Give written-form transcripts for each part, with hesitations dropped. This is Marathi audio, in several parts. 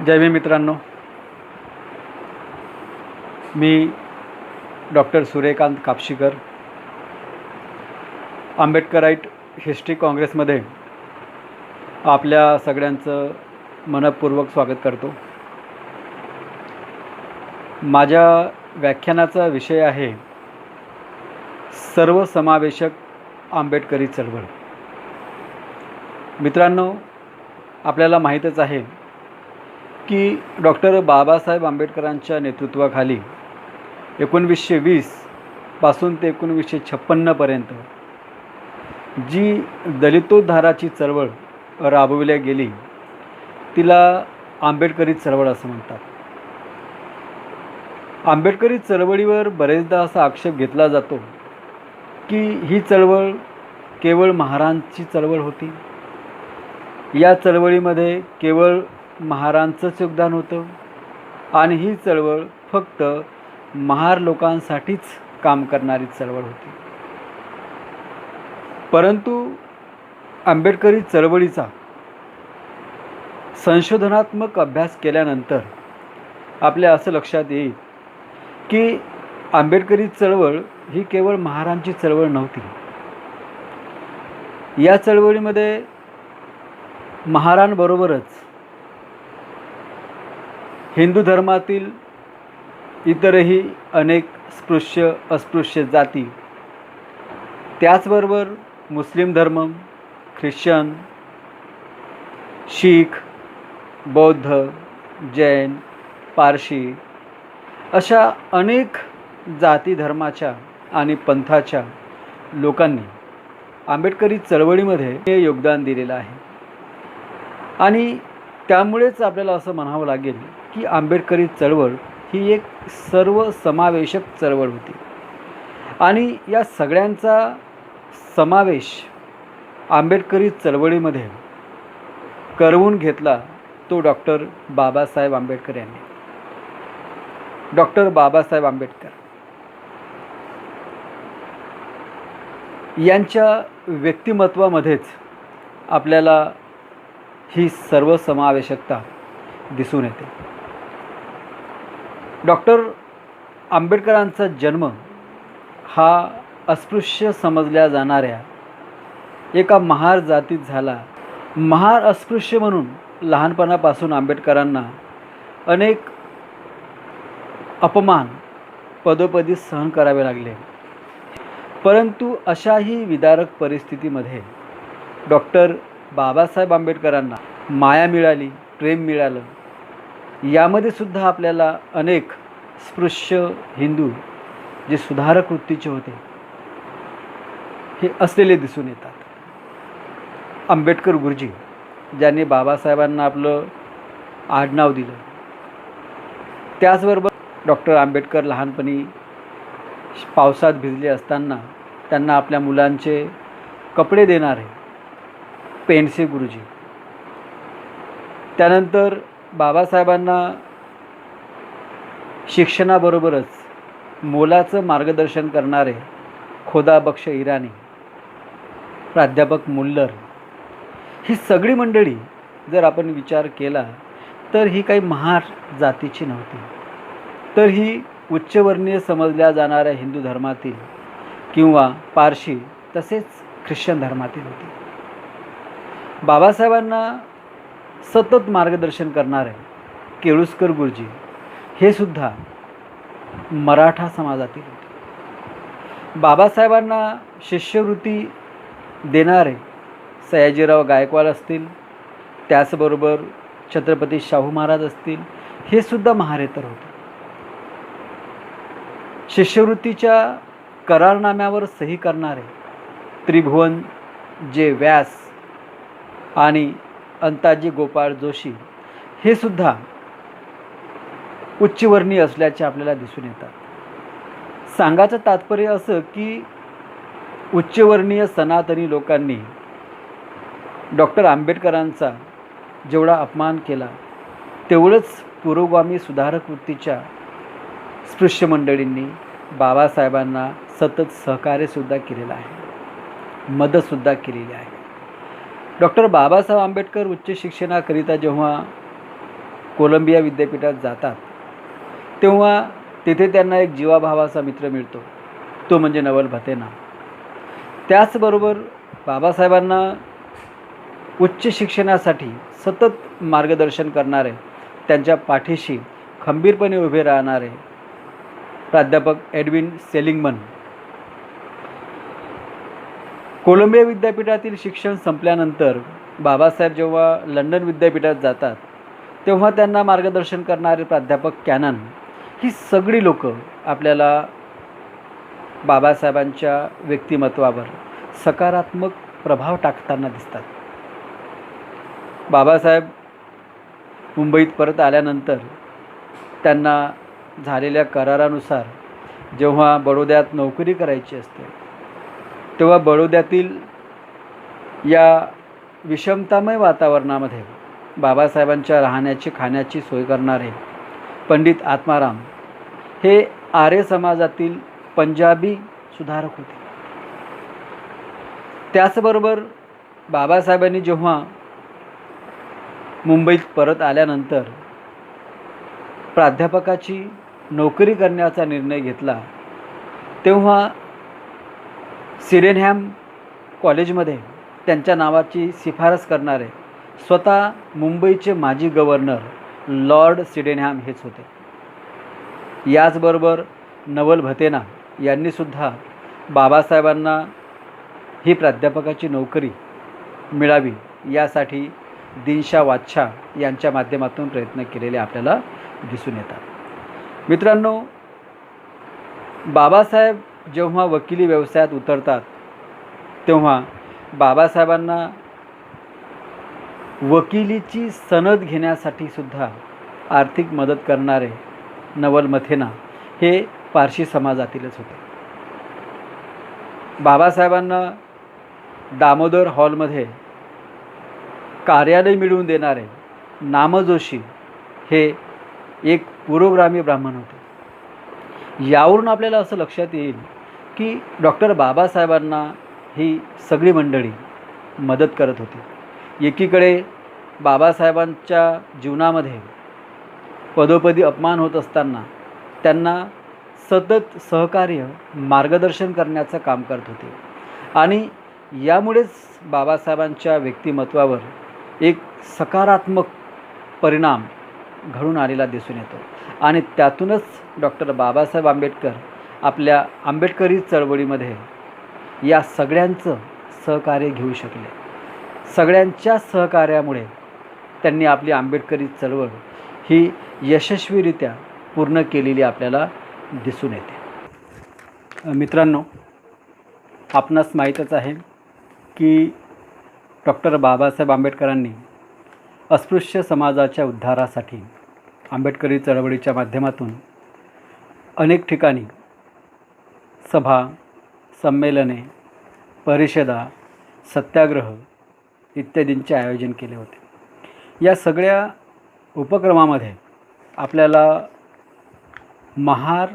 जय भीम मित्रांनो, मी डॉक्टर सूर्यकांत कापशीकर आंबेडकराईट हिस्ट्री काँग्रेसमध्ये आपल्या सगळ्यांचं मनपूर्वक स्वागत करतो. माझ्या व्याख्यानाचा विषय आहे सर्वसमावेशक आंबेडकरी चळवळ. मित्रांनो, आपल्याला माहीतच आहे की डॉक्टर बाबासाहेब आंबेडकरांच्या नेतृत्वाखाली 1920 पासून ते 1956पर्यंत जी दलितोद्धाराची चळवळ राबविली गेली तिला आंबेडकरी चळवळ असं म्हणतात. आंबेडकरी चळवळीवर बरेचदा असा आक्षेप घेतला जातो की ही चळवळ केवळ महारांची चळवळ होती, या चळवळीमध्ये केवळ महारांचंच योगदान होतं आणि ही चळवळ फक्त महार लोकांसाठीच काम करणारी चळवळ होती. परंतु आंबेडकरी चळवळीचा संशोधनात्मक अभ्यास केल्यानंतर आपल्या असं लक्षात येईल की आंबेडकरी चळवळ ही केवळ महारांची चळवळ नव्हती. या चळवळीमध्ये महारांबरोबरच हिंदू धर्मातील इतरही अनेक स्पृश्य अस्पृश्य जाती, त्याचबरोबर मुस्लिम धर्म, ख्रिश्चन, शीख, बौद्ध, जैन, पारशी अशा अनेक जाती धर्माच्या आणि पंथाच्या लोकांनी आंबेडकरी चळवळीमध्ये योगदान दिलेलं आहे. आणि त्यामुळेच आपल्याला असं म्हणावं लागेल की आंबेडकरी चळवळ ही एक सर्वसमावेशक चळवळ होती आणि या सगळ्यांचा समावेश आंबेडकरी चळवळीमध्ये करवून घेतला तो डॉक्टर बाबासाहेब आंबेडकर यांनी. डॉक्टर बाबासाहेब आंबेडकर यांच्या व्यक्तिमत्वामध्येच आपल्याला ही सर्वसमावेशकता दिसून येते. डॉक्टर आंबेडकरांचा जन्म हा अस्पृश्य समजल्या जाणाऱ्या एका महार जातीत झाला. महार अस्पृश्य म्हणून लहानपणापासून आंबेडकरांना अनेक अपमान पदोपदी सहन करावे लागले. परंतु अशाही विदारक परिस्थितीमध्ये डॉक्टर बाबासाहेब आंबेडकरांना माया मिळाली, प्रेम मिळालं. यामध्ये सुद्धा आपल्याला अनेक स्पृश्य हिंदू जे सुधारक वृत्तीचे होते हे असलेले दिसून येतात. आंबेडकर गुरुजी ज्यांनी बाबासाहेबांना आपलं आडनाव दिलं, त्याचबरोबर डॉक्टर आंबेडकर लहानपणी पावसात भिजले असताना त्यांना आपल्या मुलांचे कपडे देणारे पेंडसे गुरुजी, त्यानंतर बाबासाहेबांना शिक्षणाबरोबरच मोलाचं मार्गदर्शन करणारे खोदाबक्ष इराणी, प्राध्यापक मुल्लर, ही सगळी मंडळी जर आपण विचार केला तर ही काही महार जातीची नव्हती, तर ही उच्चवर्णीय समजल्या जाणाऱ्या हिंदू धर्मातील किंवा पारशी तसेच ख्रिश्चन धर्मातील होती. बाबासाहेबांना सतत मार्गदर्शन करणारे केळुस्कर गुरुजी हे सुद्धा मराठा समाजातील होते. बाबासाहेबांना शिष्यवृत्ती देणारे सयाजीराव गायकवाड असतील, त्याचबरोबर छत्रपती शाहू महाराज असतील, हे सुद्धा महारेतर होते. शिष्यवृत्तीच्या करारनाम्यावर सही करणारे त्रिभुवन जे व्यास आणि अंताजी गोपाळ जोशी हे सुद्धा उच्चवर्णीय असल्याचे आपल्याला दिसून येतात. सांगायचं तात्पर्य असं की उच्चवर्णीय सनातनी लोकांनी डॉक्टर आंबेडकरांचा जेवढा अपमान केला तेवढंच पुरोगामी सुधारक वृत्तीच्या स्पृश्य मंडळींनी बाबासाहेबांना सतत सहकार्यसुद्धा केलेलं आहे, मदतसुद्धा केलेली आहे. डॉक्टर बाबासाहेब आंबेडकर उच्च शिक्षणाकरिता जेव्हा कोलंबिया विद्यापीठात जातात तेव्हा तिथे त्यांना एक जीवाभावाचा मित्र मिळतो, तो म्हणजे नवल भतेना. त्याचबरोबर बाबासाहेबांना उच्च शिक्षणासाठी सतत मार्गदर्शन करणारे, त्यांच्या पाठीशी खंबीरपणे उभे राहणारे प्राध्यापक एडविन सेलिंगमन. कोलंबिया विद्यापीठातील शिक्षण संपल्यानंतर बाबासाहेब जेव्हा लंडन विद्यापीठात जातात तेव्हा त्यांना मार्गदर्शन करणारे प्राध्यापक कॅनन, ही सगळी लोक आपल्याला बाबासाहेबांच्या व्यक्तिमत्वावर सकारात्मक प्रभाव टाकताना दिसतात. बाबासाहेब मुंबईत परत आल्यानंतर त्यांना झालेल्या करारानुसार जेव्हा बडोद्यात नोकरी करायची असते तेव्हा बडोद्यातील या विषमतामय वातावरणामध्ये बाबासाहेबांच्या राहण्याची खाण्याची सोय करणारे पंडित आत्माराम हे आर्य समाजातील पंजाबी सुधारक होते. त्याचबरोबर बाबासाहेबांनी जेव्हा मुंबईत परत आल्यानंतर प्राध्यापकाची नोकरी करण्याचा निर्णय घेतला तेव्हा सिडेनहॅम कॉलेजमध्ये त्यांच्या नावाची शिफारस करणारे स्वतः मुंबईचे माजी गव्हर्नर लॉर्ड सिडेनहॅम हेच होते. याचबरोबर नवल भतेना यांनीसुद्धा बाबासाहेबांना ही प्राध्यापकाची नोकरी मिळावी यासाठी दिनशा वाच्छा यांच्या माध्यमातून प्रयत्न केलेले आपल्याला दिसून येतात. मित्रांनो, बाबासाहेब जेव्हा वकिली व्यवसायात उतरतात तेव्हा बाबासाहेबांना वकिलीची सनद घेण्यासाठी सुद्धा आर्थिक मदत करणारे नवल भतेना हे पारशी समाजातीलच होते. बाबासाहेबांना दामोदर हॉलमध्ये कार्यालय मिळवून देणारे नामजोशी हे एक पुरोगामी ब्राह्मण होते. यावरून आपल्याला असं लक्षात येईल की डॉक्टर बाबासाहेबांना ही सगळी मंडळी मदत करत होती. एकीकडे बाबासाहेबांच्या जीवनामध्ये पदोपदी अपमान होत असताना त्यांना सतत सहकार्य मार्गदर्शन करण्याचं काम करत होते आणि यामुळेच बाबासाहेबांच्या व्यक्तिमत्वावर एक सकारात्मक परिणाम घडून आलेला दिसून येतो आणि त्यातूनच डॉक्टर बाबासाहेब आंबेडकर आपल्या आंबेडकरी चळवळीमध्ये या सगळ्यांचं सहकार्य घेऊ शकले. सगळ्यांच्या सहकार्यामुळे त्यांनी आपली आंबेडकरी चळवळ ही यशस्वीरित्या पूर्ण केलेली आपल्याला दिसून येते. मित्रांनो, आपणास माहीतच आहे की डॉक्टर बाबासाहेब आंबेडकरांनी अस्पृश्य समाजाच्या उद्धारासाठी आंबेडकरी चळवळीच्या माध्यमातून अनेक ठिकाणी सभा, संमेलने, परिषदा, सत्याग्रह इत्यादींचे आयोजन केले होते. या सगळ्या उपक्रमामध्ये आपल्याला महार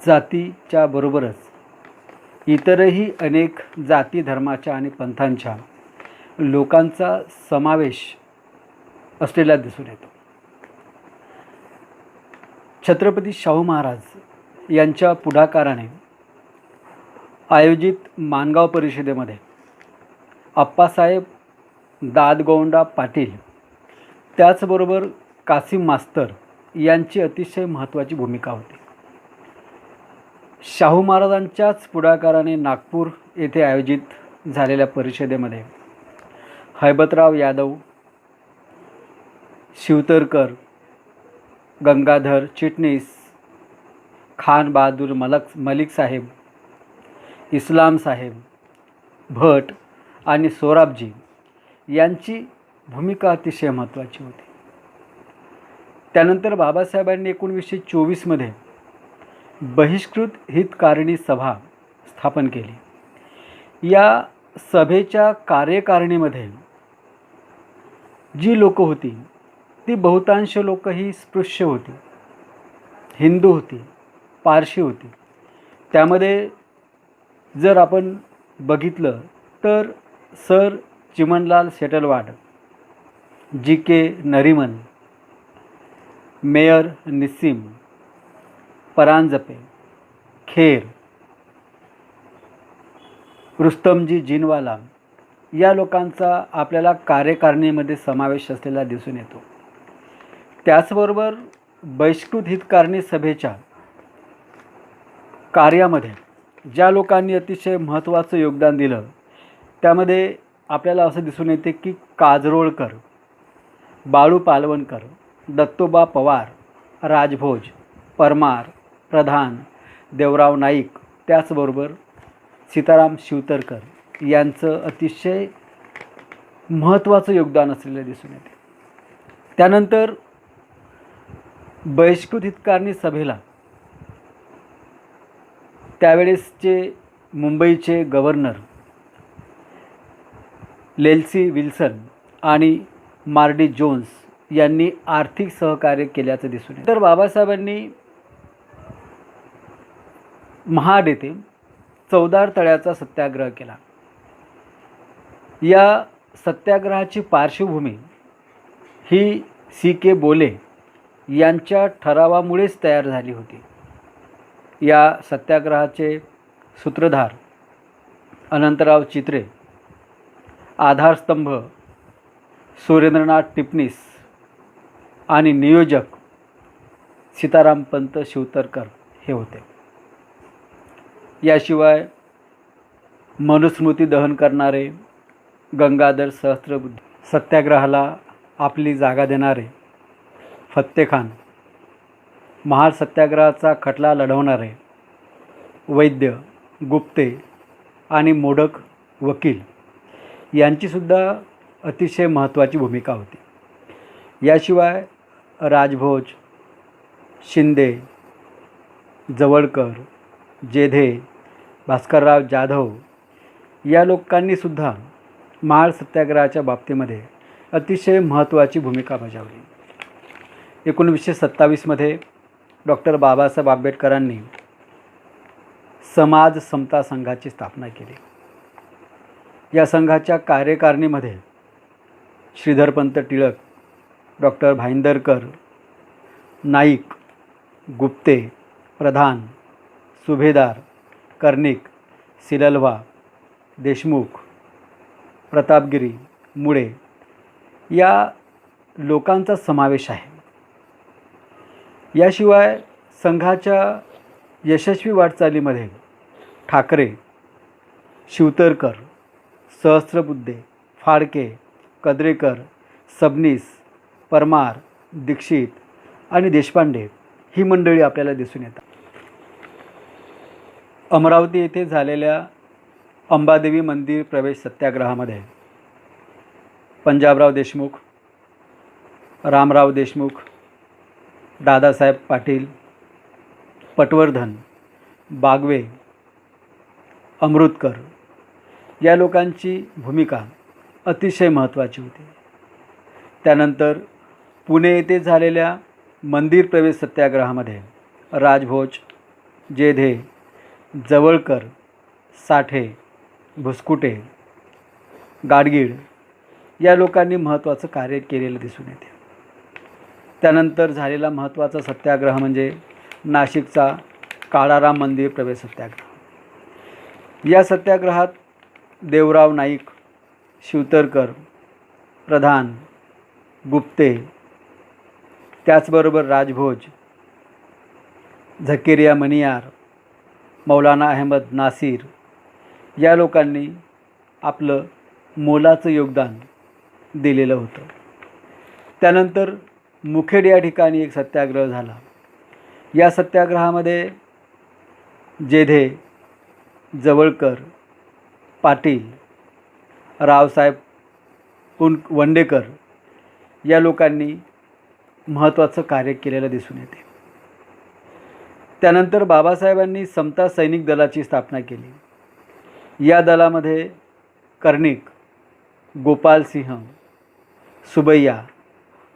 जातीच्या बरोबरच इतरही अनेक जाती, धर्माच्या आणि पंथांच्या लोकांचा समावेश असलेला दिसून येतो. छत्रपती शाहू महाराज यांच्या पुढाकाराने आयोजित माणगाव परिषदेमध्ये अप्पासाहेब दादगोंडा पाटील त्याचबरोबर कासिम मास्तर यांची अतिशय महत्त्वाची भूमिका होती. शाहू महाराजांच्याच पुढाकाराने नागपूर येथे आयोजित झालेल्या परिषदेमध्ये हैबतराव यादव, शिवतरकर, गंगाधर चिटणीस, खान बहादूर मलिक साहेब, इस्लाम साहेब, भट आणि सोराबजी यांची भूमिका अतिशय महत्त्वाची होती. त्यानंतर बाबासाहेबांनी 1924मध्ये बहिष्कृत हितकारिणी सभा स्थापन केली. या सभेच्या कार्यकारिणीमध्ये जी लोक होती ती बहुतांश लोक ही स्पृश्य होती, हिंदू होती, पारशी होती. त्यामध्ये जर आपण बघितलं तर सर चिमणलाल सेटलवाड, जी के नरिमन, मेयर निसीम, परांजपे, खेर, रुस्तमजी जिनवाला या लोकांचा आपल्याला कार्यकारिणीमध्ये समावेश असलेला दिसून येतो. त्याचबरोबर बहिष्कृत हितकारणी सभेच्या कार्यामध्ये ज्या लोकांनी अतिशय महत्त्वाचं योगदान दिलं त्यामध्ये आपल्याला असं दिसून येते की काजरोळकर, बाळू पालवणकर, दत्तोबा पवार, राजभोज, परमार, प्रधान, देवराव नाईक, त्याचबरोबर सीताराम शिवतरकर यांचं अतिशय महत्त्वाचं योगदान असलेलं दिसून येते. त्यानंतर बहिष्कृत हितकारणी सभेला त्यावेळेसचे मुंबईचे गव्हर्नर लेल्सी विल्सन आणि मार्डी जोन्स यांनी आर्थिक सहकार्य केल्याचं दिसून येतं. तर बाबासाहेबांनी महाड येथे चौदार तळ्याचा सत्याग्रह केला. या सत्याग्रहाची पार्श्वभूमी ही C.K. बोले यांच्या ठरावामुळेच तयार झाली होती. या सत्याग्रहाचे सूत्रधार अनंतराव चित्रे, आधारस्तंभ सुरेंद्रनाथ टिपणीस आणि नियोजक सीतारामपंत शिवतरकर हे होते. याशिवाय मनुस्मृती दहन करणारे गंगाधर सहस्त्रबुद्धे, सत्याग्रहाला आपली जागा देणारे फत्तेखान, महाड सत्याग्रहाचा खटला लढवणारे वैद्य, गुप्ते आणि मोडक वकील यांचीसुद्धा अतिशय महत्त्वाची भूमिका होती. याशिवाय राजभोज, शिंदे, जवळकर, जेधे, भास्करराव जाधव या लोकांनीसुद्धा महाड सत्याग्रहाच्या बाबतीमध्ये अतिशय महत्त्वाची भूमिका बजावली. 1927मध्ये डॉक्टर बाबासाहेब आंबेडकरांनी समाज समता संघाची स्थापना केली. या संघाच्या कार्यकारिणीमध्ये श्रीधरपंत टिळक, डॉक्टर भाईंदरकर, नाईक, गुप्ते, प्रधान, सुभेदार, कर्णिक, सिलल्वा, देशमुख, प्रतापगिरी, मुळे या लोकांचा समावेश आहे. याशिवाय संघाच्या यशस्वी वाटचालीमध्ये ठाकरे, शिवतरकर, सहस्त्रबुद्धे, फाळके, कद्रेकर, सबनीस, परमार, दीक्षित आणि देशपांडे ही मंडळी आपल्याला दिसून येतात. अमरावती येथे झालेल्या अंबादेवी मंदिर प्रवेश सत्याग्रहामध्ये पंजाबराव देशमुख, रामराव देशमुख, दादासाहेब पाटील, पटवर्धन, बागवे, अमृतकर या लोकांची भूमिका अतिशय महत्त्वाची होती. त्यानंतर पुणे येथे झालेल्या मंदिर प्रवेश सत्याग्रहामध्ये राजभोज, जेधे, जवळकर, साठे, भुसकुटे, गाडगीळ या लोकांनी महत्त्वाचं कार्य केलेलं दिसून येते. त्यानंतर झालेला महत्त्वाचा सत्याग्रह म्हणजे नाशिकचा काळाराम मंदिर प्रवेश सत्याग्रह. या सत्याग्रहात देवराव नाईक, शिवतरकर, प्रधान, गुप्ते, त्याचबरोबर राजभोज, झकेरिया मनियार, मौलाना अहमद नासिर या लोकांनी आपलं मोलाचं योगदान दिलेलं होतं. त्यानंतर मुखेड या ठिकाणी एक सत्याग्रह झाला. या सत्याग्रहामध्ये जेधे, जवळकर, पाटील, रावसाहेब वंडेकर या लोकांनी महत्त्वाचं कार्य केलेलं दिसून येते. त्यानंतर बाबासाहेबांनी समता सैनिक दलाची स्थापना केली. या दलामध्ये कर्णिक, गोपालसिंह, सुबैया,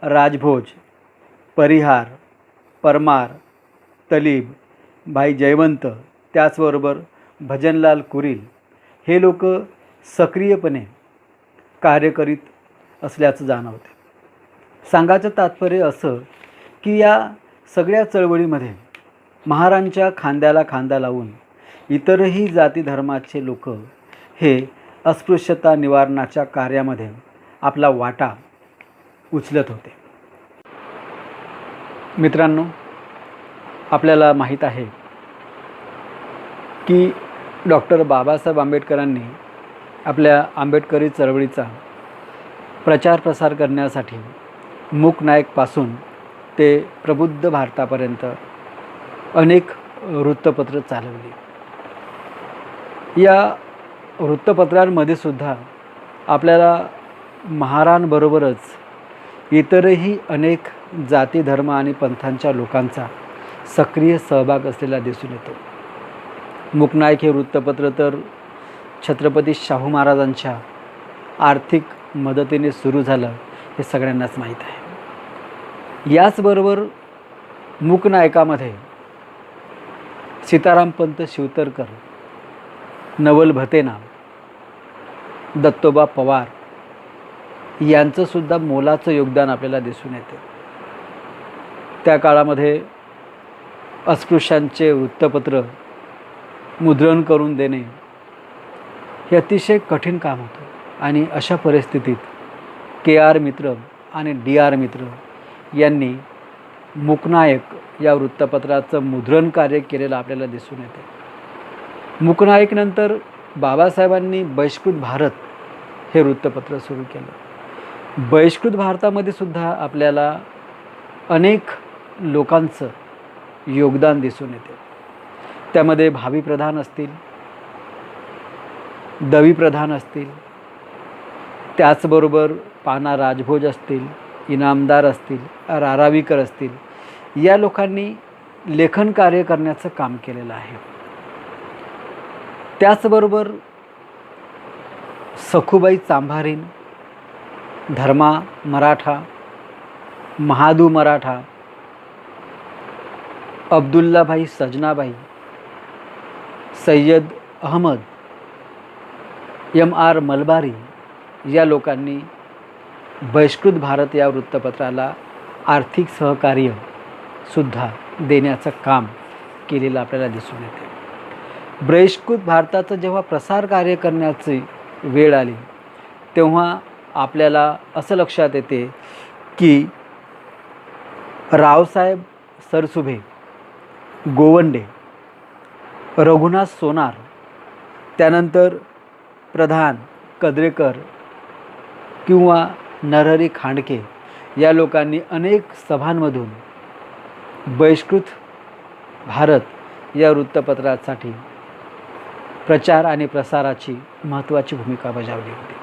राजभोज, परिहार, परमार, तलीब, भाई जयवंत, त्याचबरोबर भजनलाल कुरील हे लोक सक्रियपणे कार्य करीत असल्याचं जाणवते. सांगायचं तात्पर्य असं की या सगळ्या चळवळीमध्ये महारांच्या खांद्याला खांदा लावून इतरही जाती धर्माचे लोक हे अस्पृश्यता निवारणाच्या कार्यामध्ये आपला वाटा उचलत होते. मित्रांनो, आपल्याला माहीत आहे की डॉक्टर बाबासाहेब आंबेडकरांनी आपल्या आंबेडकरी चळवळीचा प्रचार प्रसार करण्यासाठी मूक नायकपासून ते प्रबुद्ध भारतापर्यंत अनेक वृत्तपत्र चालवली. या वृत्तपत्रांमध्ये सुद्धा आपल्याला महारांबरोबरच इतरही अनेक जाती धर्म आणि पंथांच्या लोकांचा सक्रिय सहभाग असलेला दिसून येतो. मूकनायक हे वृत्तपत्र तर छत्रपती शाहू महाराजांच्या आर्थिक मदतीने सुरू झालं हे सगळ्यांनाच माहीत आहे. याचबरोबर मूकनायकामध्ये सीतारामपंत शिवतरकर, नवल भतेना, दत्तोबा पवार यांचंसुद्धा मोलाचं योगदान आपल्याला दिसून येते. त्या काळामध्ये अस्पृश्यांचे वृत्तपत्र मुद्रण करून देणे हे अतिशय कठीण काम होतं आणि अशा परिस्थितीत KR मित्र आणि DR मित्र यांनी मूकनायक या वृत्तपत्राचं मुद्रण कार्य केलेलं आपल्याला दिसून येते. मूकनायकनंतर बाबासाहेबांनी बहिष्कृत भारत हे वृत्तपत्र सुरू केलं. बहिष्कृत भारतामध्ये सुद्धा आपल्याला अनेक लोकांचं योगदान दिसून येते. त्यामध्ये भावी प्रधान असतील, दवी प्रधान असतील, त्याचबरोबर पाना राजभोज असतील, इनामदार असतील, रारावीकर असतील, या लोकांनी लेखन कार्य करण्याचं काम केलेलं आहे. त्याचबरोबर सखुबाई चांभारीन, धर्मा मराठा, महादू मराठा, अब्दुल्लाभाई सजनाबाई, सय्यद अहमद, MR मलबारी या लोकांनी बहिष्कृत भारत या वृत्तपत्राला आर्थिक सहकार्य सुद्धा देण्याचं काम केलेलं आपल्याला दिसून येते. बहिष्कृत भारताचं जेव्हा प्रसार कार्य करण्याची वेळ आली तेव्हा आपल्याला असं लक्षात येते की रावसाहेब सरसुभे, गोवंडे, रघुनाथ सोनार, त्यानंतर प्रधान कद्रेकर किंवा नरहरी खांडके या लोकांनी अनेक सभांमधून बहिष्कृत भारत या वृत्तपत्रासाठी प्रचार आणि प्रसाराची महत्त्वाची भूमिका बजावली होती.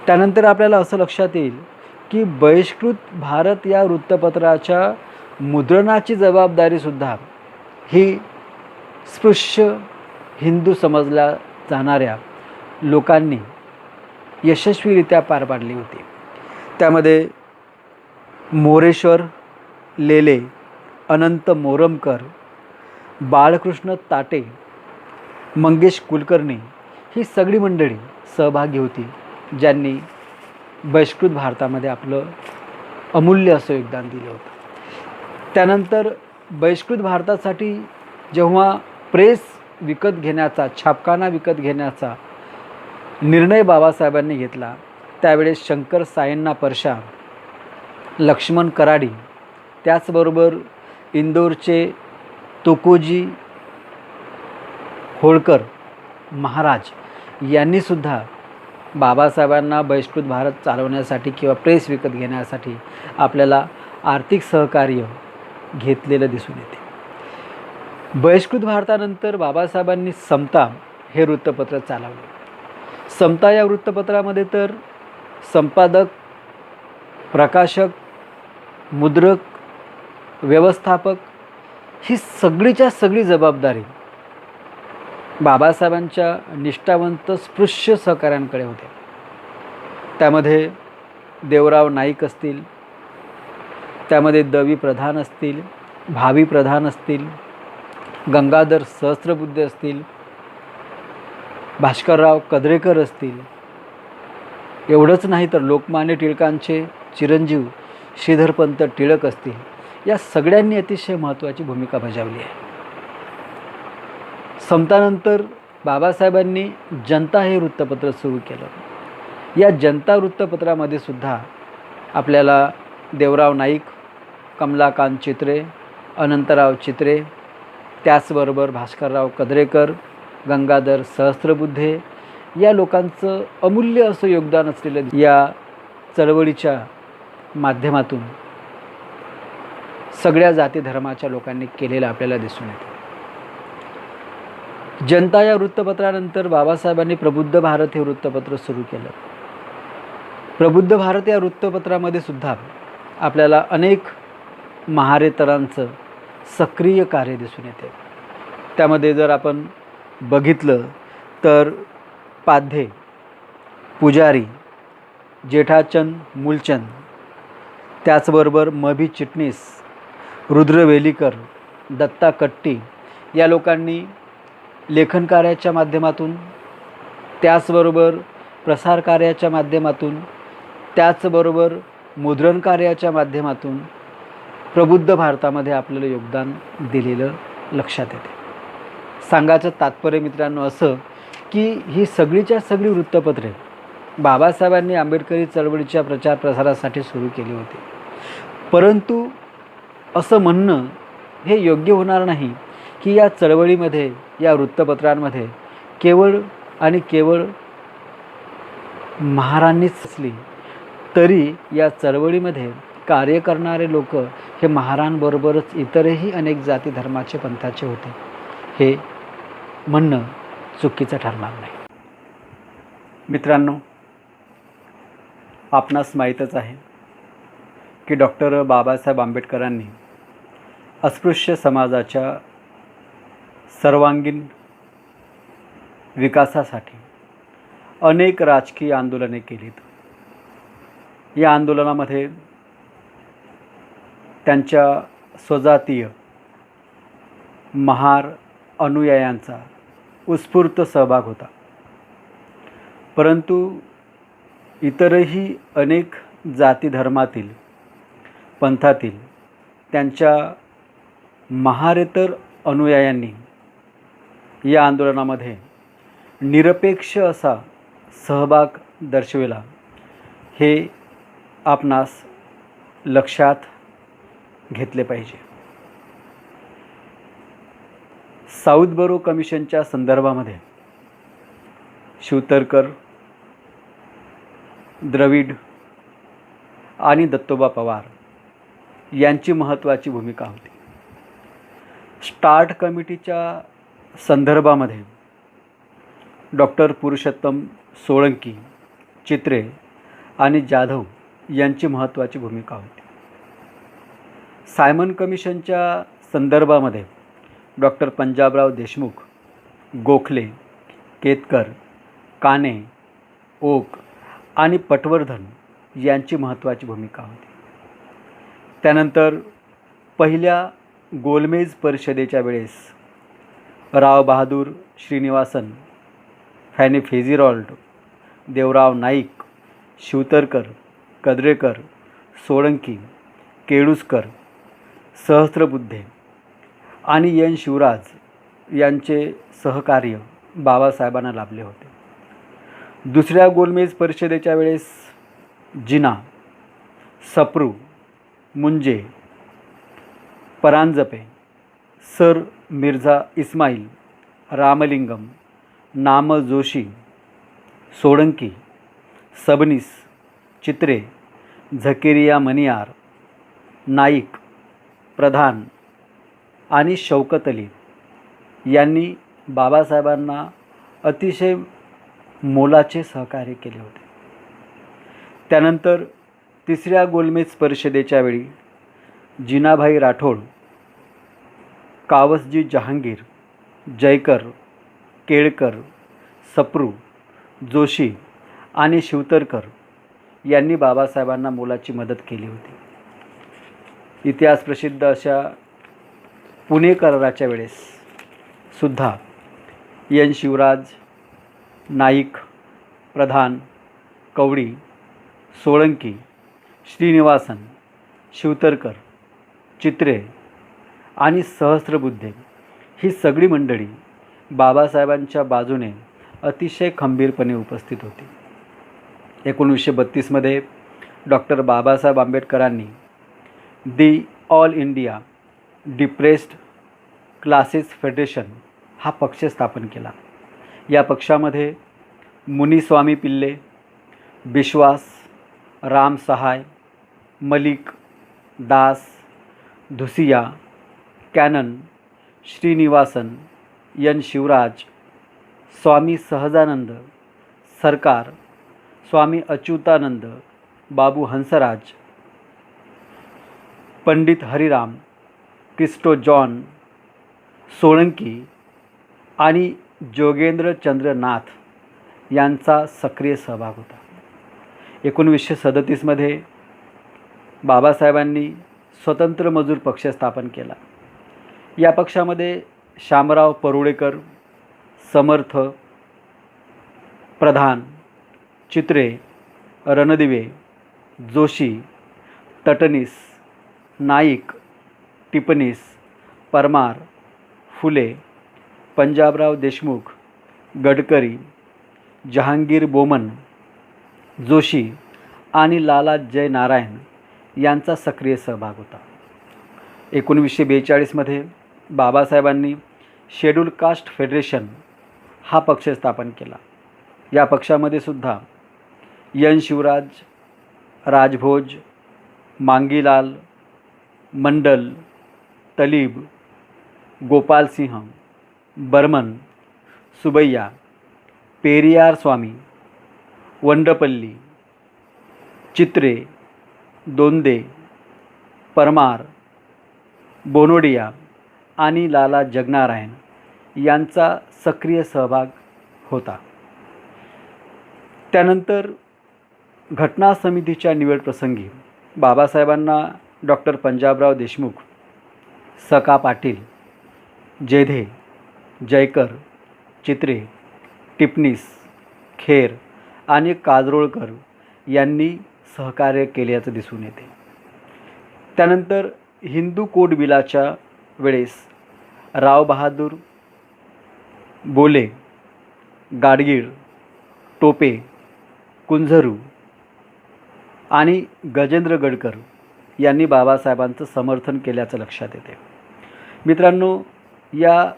त्यानंतर आपल्याला असं लक्षात येईल की बहिष्कृत भारत या वृत्तपत्राच्या मुद्रणाची जबाबदारीसुद्धा ही स्पृश्य हिंदू समजल्या जाणाऱ्या लोकांनी यशस्वीरित्या पार पाडली होती. त्यामध्ये मोरेश्वर लेले, अनंत मोरमकर, बाळकृष्ण ताटे, मंगेश कुलकर्णी ही सगळी मंडळी सहभागी होती ज्यांनी बहिष्कृत भारतामध्ये आपलं अमूल्य असं योगदान दिलं होतं. त्यानंतर बहिष्कृत भारतासाठी जेव्हा प्रेस विकत घेण्याचा, छापखाना विकत घेण्याचा निर्णय बाबासाहेबांनी घेतला त्यावेळेस शंकर सायण्णा परशा, लक्ष्मण कराडी, त्याचबरोबर इंदोरचे तुकोजी होळकर महाराज यांनीसुद्धा बाबासाहेबांना बहिष्कृत भारत चालवण्यासाठी किंवा प्रेस विकत घेण्यासाठी आपल्याला आर्थिक सहकार्य घेतलेलं दिसून येते. बहिष्कृत भारतानंतर बाबासाहेबांनी समता हे वृत्तपत्र चालवले. समता या वृत्तपत्रामध्ये तर संपादक, प्रकाशक, मुद्रक, व्यवस्थापक ही सगळीच्या सगळी जबाबदारी बाबासाहेबांच्या निष्ठावंत स्पृश्य सहकाऱ्यांकडे होते. त्यामध्ये देवराव नाईक असतील, त्यामध्ये दवी प्रधान असतील, भावी प्रधान असतील, गंगाधर सहस्त्रबुद्धे असतील, भास्करराव कद्रेकर असतील. एवढंच नाही तर लोकमान्य टिळकांचे चिरंजीव श्रीधरपंत टिळक असतील, या सगळ्यांनी अतिशय महत्त्वाची भूमिका बजावली आहे. समतानंतर बाबासाहेबांनी जनता हे वृत्तपत्र सुरू केलं. या जनता वृत्तपत्रामध्ये सुद्धा आपल्याला देवराव नाईक, कमलाकांत चित्रे, अनंतराव चित्रे, त्याचबरोबर भास्करराव कद्रेकर, गंगाधर सहस्त्रबुद्धे या लोकांचं अमूल्य असं योगदान असलेलं या चळवळीच्या माध्यमातून सगळ्या जाती धर्माच्या लोकांनी केलेलं आपल्याला दिसून येतं. जनता या वृत्तपत्रानंतर बाबासाहेबांनी प्रबुद्ध भारत हे वृत्तपत्र सुरू केलं. प्रबुद्ध भारत या वृत्तपत्रामध्ये सुद्धा आपल्याला अनेक महारेतरांचं सक्रिय कार्य दिसून येते. त्यामध्ये जर आपण बघितलं तर पाध्ये, पुजारी, जेठाचंद मूलचंद, त्याचबरोबर मभी चिटणीस, रुद्र वेलीकर, दत्ता कट्टी या लोकांनी लेखन कार्याच्या माध्यमातून, त्याचबरोबर प्रसार कार्याच्या माध्यमातून, त्याचबरोबर मुद्रण कार्याच्या माध्यमातून प्रबुद्ध भारतामध्ये आपल्याला योगदान दिलेलं लक्षात येते. सांगायचं तात्पर्य मित्रांनो असं की ही सगळीच्या सगळी वृत्तपत्रे बाबासाहेबांनी आंबेडकरी चळवळीच्या प्रचार प्रसारासाठी सुरू केली होती. परंतु असं म्हणणं हे योग्य होणार नाही की या चळवळीमध्ये, या वृत्तपत्रांमध्ये केवळ आणि केवळ महारांनीच असली, तरी या चळवळीमध्ये कार्य करणारे लोक हे महारांबरोबरच इतरही अनेक जाती धर्माचे पंथाचे होते. हे म्हणणं चुकीचं ठरणार नाही. मित्रांनो, आपणास माहीतच आहे की डॉक्टर बाबासाहेब आंबेडकरांनी अस्पृश्य समाजाच्या सर्वांगीण विकासासाठी अनेक राजकीय आंदोलने केलीत. या आंदोलनामध्ये त्यांच्या स्वजातीय महार अनुयायांचा उत्स्फूर्त सहभाग होता. परंतु इतरही अनेक जाती धर्मातील, पंथातील त्यांच्या महारेतर अनुयायांनी या आंदोलनामध्ये निरपेक्ष असा सहभाग दर्शविला. हे आपणास लक्षात घेतले पाहिजे. साऊथ बरो कमिशनच्या संदर्भामध्ये शिवतरकर, द्रविड आणि दत्तोबा पवार यांची महत्त्वाची भूमिका होती. स्टार्ट कमिटीच्या संदर्भामध्ये डॉक्टर पुरुषोत्तम सोळंकी, चित्रे आणि जाधव यांची महत्त्वाची भूमिका होती. सायमन कमिशनच्या संदर्भामध्ये डॉक्टर पंजाबराव देशमुख, गोखले, केतकर, काने, ओक आणि पटवर्धन यांची महत्त्वाची भूमिका होती. त्यानंतर पहिल्या गोलमेज परिषदेच्या वेळेस राव बहादूर श्रीनिवासन, फॅनी फेझिरॉल्ड, देवराव नाईक, शिवतरकर, कद्रेकर, सोळंकी, केळुसकर, सहस्त्रबुद्धे आणि एन शिवराज यांचे सहकार्य बाबासाहेबांना लाभले होते. दुसऱ्या गोलमेज परिषदेच्या वेळेस जिना, सप्रू, मुंजे, परांजपे, सर मिर्झा इस्माईल, रामलिंगम, नाम जोशी, सोळंकी, सबनीस, चित्रे, झकेरिया मनियार, नाईक, प्रधान आणि शौकत अली यांनी बाबासाहेबांना अतिशय मोलाचे सहकार्य केले होते. त्यानंतर तिसऱ्या गोलमेज परिषदेच्या वेळी जिनाभाई राठोड, कावसजी जहांगीर, जयकर, केळकर, सप्रू, जोशी आणि शिवतरकर यांनी बाबासाहेबांना मोलाची मदत केली होती. इतिहास प्रसिद्ध अशा पुणे कराराच्या वेळेस सुद्धा एन शिवराज, नाईक, प्रधान, कवडी, सोळंकी, श्रीनिवासन शिवतरकर, चित्रे आणि सहस्त्रबुद्धे ही सगळी मंडळी बाबासाहेबांच्या बाजूने अतिशय खंबीरपणे उपस्थित होती. 1932मध्ये डॉक्टर बाबासाहेब आंबेडकरांनी the all India depressed classes federation हा पक्ष स्थापन केला. या पक्षामध्ये मुनिस्वामी पिल्ले, बिश्वास, राम सहाय, मलिक, दास, धुसिया, कॅनन, श्रीनिवासन, एन शिवराज, स्वामी सहजानंद, सरकार, स्वामी अच्युतानंद, बाबू हंसराज, पंडित हरिराम, क्रिस्टो जॉन सोळंकी आणि जोगेंद्रचंद्र नाथ यांचा सक्रिय सहभाग होता. 1937मध्ये बाबासाहेबांनी स्वतंत्र मजूर पक्ष स्थापन केला. या पक्षामध्ये शामराव परुळेकर, समर्थ, प्रधान, चित्रे, रणदिवे, जोशी, तटनीस, नाईक, टिपणीस, परमार, फुले, पंजाबराव देशमुख, गडकरी, जहांगीर बोमन, जोशी आणि लाला जय नारायण यांचा सक्रिय सहभाग होता. 1942मध्ये बाबासाहेबांनी शेड्यूल कास्ट फेडरेशन हा पक्ष स्थापन केला. या पक्षामध्ये सुद्धा एन शिवराज, राजभोज, मांगीलाल, मंडल, तलीब, गोपालसिंह, बर्मन, सुबैया, पेरियार स्वामी, वंडपल्ली, चित्रे, दोंदे, परमार, बोनोडिया आणि लाला जगनारायण यांचा सक्रिय सहभाग होता. त्यानंतर घटना समितीच्या निवडप्रसंगी बाबासाहेबांना डॉक्टर पंजाबराव देशमुख, सका पाटील, जेधे, जयकर, चित्रे, टिपणीस, खेर आणि काजरोळकर यांनी सहकार्य केल्याचं दिसून येते. त्यानंतर हिंदू कोड बिलाच्या वेळेस राव बहादूर बोले, गाडगीळ, टोपे, कुंझरू आणि गजेंद्र गडकर यांनी बाबासाहेबांचं समर्थन केल्याचं लक्षात येते. मित्रांनो, या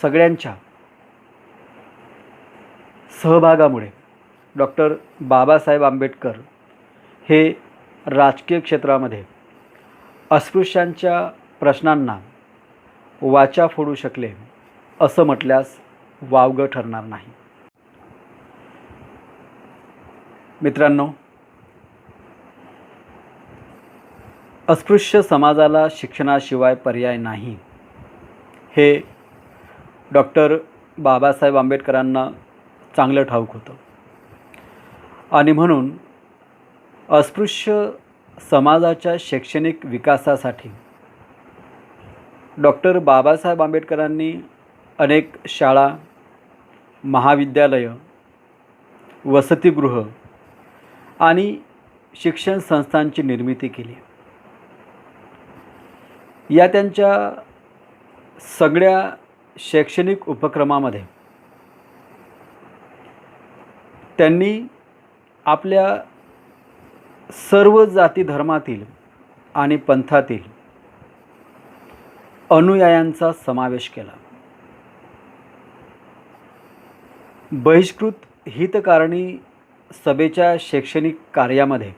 सगळ्यांच्या सहभागामुळे डॉक्टर बाबासाहेब आंबेडकर हे राजकीय क्षेत्रामध्ये अस्पृश्यांच्या प्रश्नांना वाचा फोडू शकले असं म्हटल्यास वावगं ठरणार नाही. मित्रांनो, अस्पृश्य समाजाला शिक्षणाशिवाय पर्याय नाही हे डॉक्टर बाबासाहेब आंबेडकरांना चांगलं ठाऊक होतं आणि म्हणून अस्पृश्य समाजाच्या शैक्षणिक विकासासाठी डॉक्टर बाबासाहेब आंबेडकरांनी अनेक शाळा, महाविद्यालयं, वसतिगृह आणि शिक्षण संस्थांची निर्मिती केली. या त्यांच्या सगळ्या शैक्षणिक उपक्रमामध्ये त्यांनी आपल्या सर्व जाती धर्मातील आणि पंथातील अनुयायांचा समावेश केला. बहिष्कृत हितकारणी सभेच्या शैक्षणिक कार्यामध्ये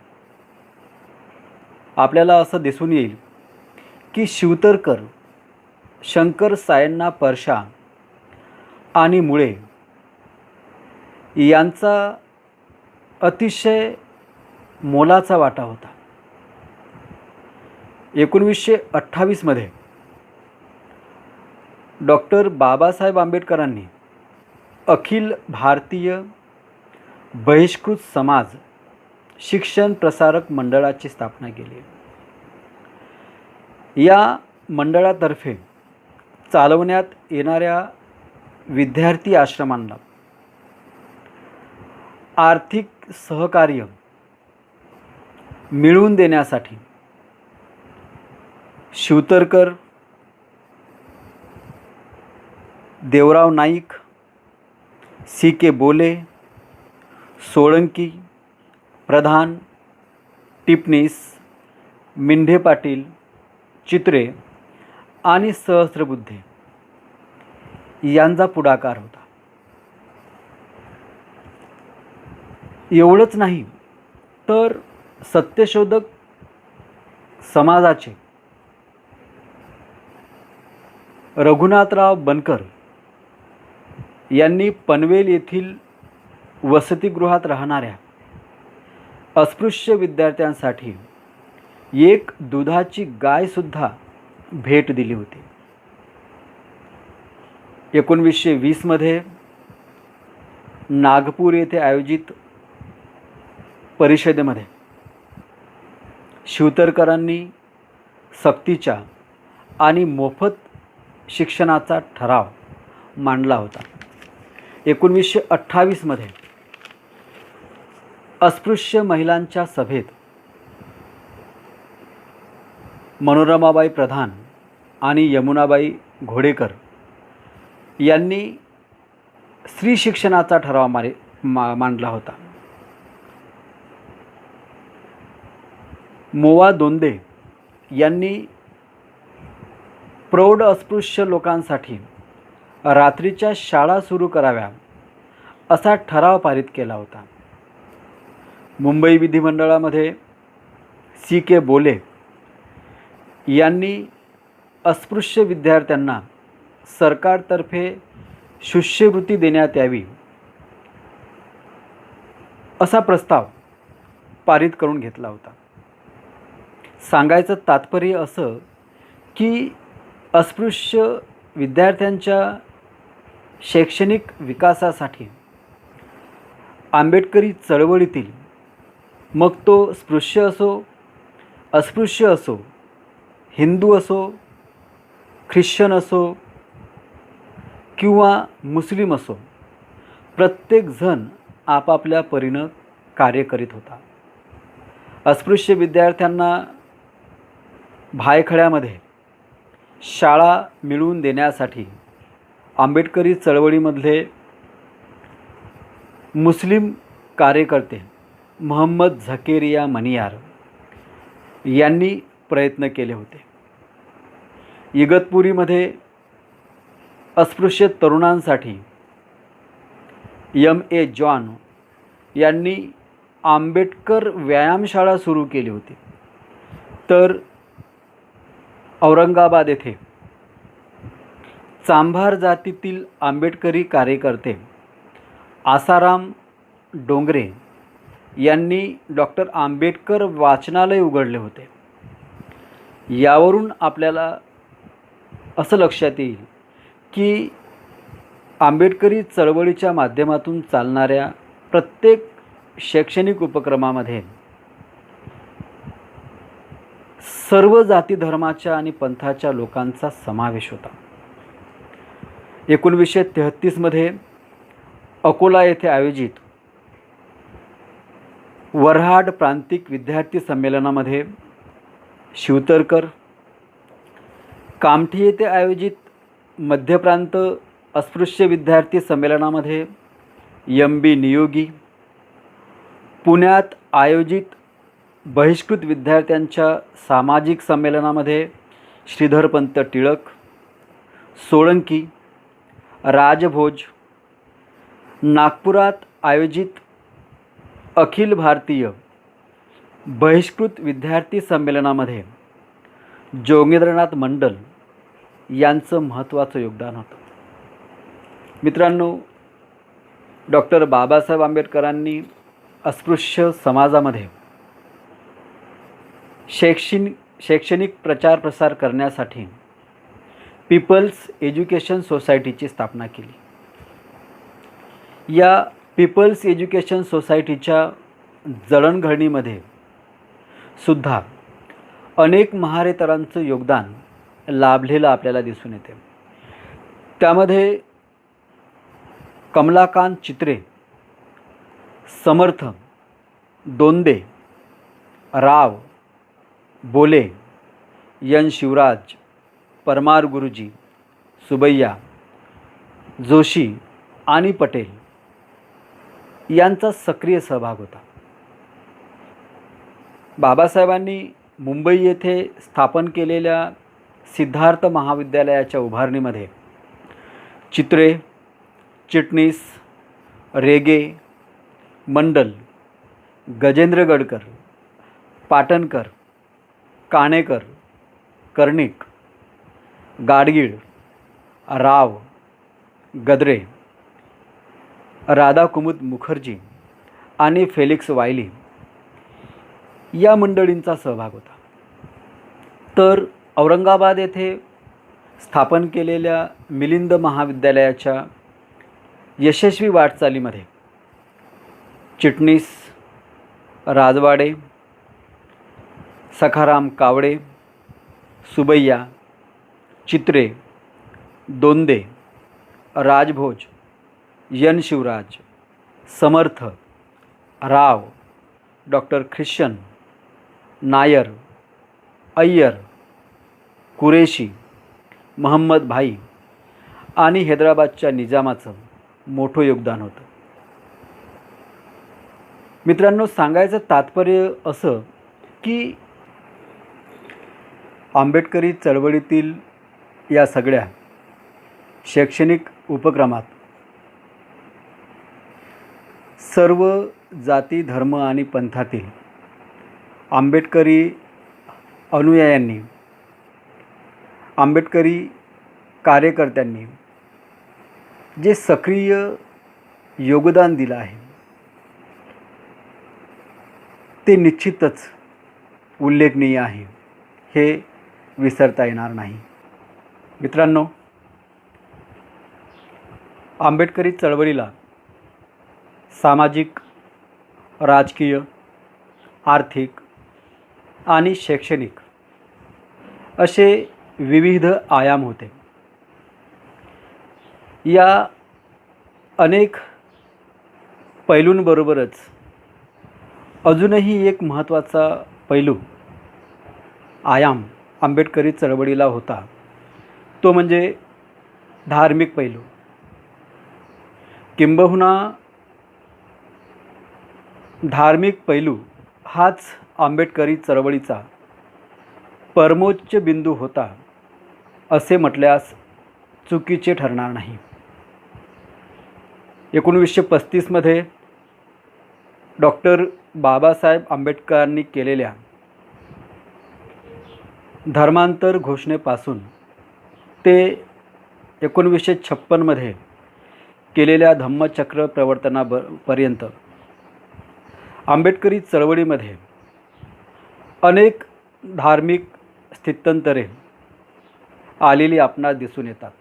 आपल्याला असं दिसून येईल की शिवतरकर, शंकर सायण्णा परशा आणि मुळे यांचा अतिशय मोलाचा वाटा होता. 1928मध्ये डॉक्टर बाबासाहेब आंबेडकरांनी अखिल भारतीय बहिष्कृत समाज शिक्षण प्रसारक मंडळाची स्थापना केली. या मंडळातर्फे चालवण्यात येणाऱ्या विद्यार्थी आश्रमांना आर्थिक सहकार्य मिळवून देण्यासाठी शिवतरकर, देवराव नाईक, सी के बोले, सोळंकी, प्रधान, टिपणीस, मिंढे पाटील, चित्रे आणि सहस्त्रबुद्धे यांचा पुढाकार होता. एवढंच नाही तर सत्यशोधक समाजाचे रघुनाथराव बनकर यांनी पनवेल येथील वसतिगृहात राहणाऱ्या अस्पृश्य विद्यार्थ्यांसाठी एक दुधाची गायसुद्धा भेट दिली होती. 1920 मध्ये नागपूर येथे आयोजित परिषदेमध्ये शिवतरकरांनी सक्तीच्या आणि मोफत शिक्षणाचा ठराव मांडला होता. 1928 मध्ये अस्पृश्य महिलांच्या सभेत मनोरमाबाई प्रधान आणि यमुनाबाई घोडेकर यांनी स्त्री शिक्षणाचा ठराव मांडला होता. मोवा दोंदे यांनी प्रौढ अस्पृश्य लोकांसाठी रात्रीच्या शाळा सुरू कराव्या असा ठराव पारित केला होता. मुंबई विधिमंडळामध्ये सी के बोले यांनी अस्पृश्य विद्यार्थ्यांना सरकारतर्फे शिष्यवृत्ती देण्यात यावी असा प्रस्ताव पारित करून घेतला होता. सांगायचं तात्पर्य असं की अस्पृश्य विद्यार्थ्यांच्या शैक्षणिक विकासासाठी आंबेडकरी चळवळीतील, मग तो स्पृश्य असो, अस्पृश्य असो, हिंदू असो, ख्रिश्चन असो किंवा मुस्लिम असो, प्रत्येकजण आपापल्या परीनं कार्य करीत होता. अस्पृश्य विद्यार्थ्यांना भायखळ्यामध्ये शाळा मिळवून देण्यासाठी आंबेडकरी चळवळीमधले मुस्लिम कार्यकर्ते मोहम्मद झकेरिया मनियार यांनी प्रयत्न केले होते. इगतपुरीमध्ये अस्पृश्य तरुणांसाठी M.A. जॉन यांनी आंबेडकर व्यायामशाळा सुरू केली होती. तर औरंगाबाद येथे चांभार जातीतील आंबेडकरी कार्यकर्ते आसाराम डोंगरे यांनी डॉक्टर आंबेडकर वाचनालय उघडले होते. यावरून आपल्याला असं लक्षात येईल की आंबेडकरी चळवळीच्या माध्यमातून चालणाऱ्या प्रत्येक शैक्षणिक उपक्रमामध्ये सर्व जाती धर्माच्या आणि पंथाच्या लोकांचा समावेश होता. 1933 मध्ये अकोला येथे आयोजित वऱ्हाड प्रांतिक विद्यार्थी संमेलनामध्ये शिवतरकर, कामठी येथे आयोजित मध्य प्रांत अस्पृश्य विद्यार्थी संमेलनामध्ये M.B. नियोगी, पुण्यात आयोजित बहिष्कृत विद्यार्थ्यांच्या सामाजिक संमेलनामध्ये श्रीधरपंत टिळक, सोळंकी, राजभोज, नागपुरात आयोजित अखिल भारतीय बहिष्कृत विद्यार्थी संमेलनामध्ये जोगेंद्रनाथ मंडल यांचं महत्त्वाचं योगदान होतं. मित्रांनो, डॉक्टर बाबासाहेब आंबेडकरांनी अस्पृश्य समाजामध्ये शैक्षणिक प्रचार प्रसार करण्यासाठी पीपल्स एज्युकेशन सोसायटीची स्थापना केली. या पीपल्स एज्युकेशन सोसायटीच्या जडणघडणीमध्ये सुद्धा अनेक महारेतरांचं योगदान लाभलेलं आपल्याला दिसून येते. त्यामध्ये कमलाकांत चित्रे, समर्थ, दोंदे, राव, बोले एन शिवराज, परमार गुरुजी, सुबैया, जोशी आणि पटेल यांचा सक्रिय सहभाग होता. बाबासाहेबांनी मुंबई येथे स्थापन केलेल्या सिद्धार्थ महाविद्यालयाच्या उभारणीमध्ये चित्रे, चिटणीस, रेगे, मंडल, गजेंद्र गडकर, पाटणकर, काणेकर, कर्णिक, गाडगीळ, राव, गद्रे, राधाकुमुद मुखर्जी आणि फेलिक्स वायली या मंडळींचा सहभाग होता. तर औरंगाबाद येथे स्थापन केलेल्या मिलिंद महाविद्यालयाच्या यशस्वी वाटचालीमध्ये चिटणीस, राजवाडे, सखाराम कावडे, सुबैया, चित्रे, दोंदे, राजभोज, एन शिवराज, समर्थ, राव, डॉक्टर ख्रिश्चन, नायर, अय्यर, कुरेशी, महम्मद भाई आणि हैदराबादच्या निजामाचं मोठं योगदान होतं. मित्रांनो, सांगायचं तात्पर्य असं की आंबेडकरी चळवळीतील या सगळ्या शैक्षणिक उपक्रमात सर्व जाती, धर्म आणि पंथातील आंबेडकरी अनुयायांनी, आंबेडकरी कार्यकर्त्यांनी जे सक्रिय योगदान दिलं आहे ते निश्चितच उल्लेखनीय आहे, हे विसरता येणार नाही. मित्रांनो, आंबेडकरी चळवळीला सामाजिक, राजकीय, आर्थिक आणि शैक्षणिक असे विविध आयाम होते. या अनेक पैलूंबरोबरच अजूनही एक महत्त्वाचा पैलू, आयाम आंबेडकरी चळवळीला होता, तो म्हणजे धार्मिक पैलू. किंबहुना धार्मिक पैलू हाच आंबेडकरी चळवळीचा परमोच्च बिंदू होता असे म्हटल्यास चुकीचे ठरणार नाही. 1935मध्ये डॉक्टर बाबासाहेब आंबेडकरांनी केलेल्या धर्मांतर घोषणेपासून ते 1956मध्ये केलेल्या धम्मचक्र प्रवर्तनापर्यंत आंबेडकरी चळवळीमध्ये अनेक धार्मिक स्थित्यंतरे आलेली आपणास दिसून येतात.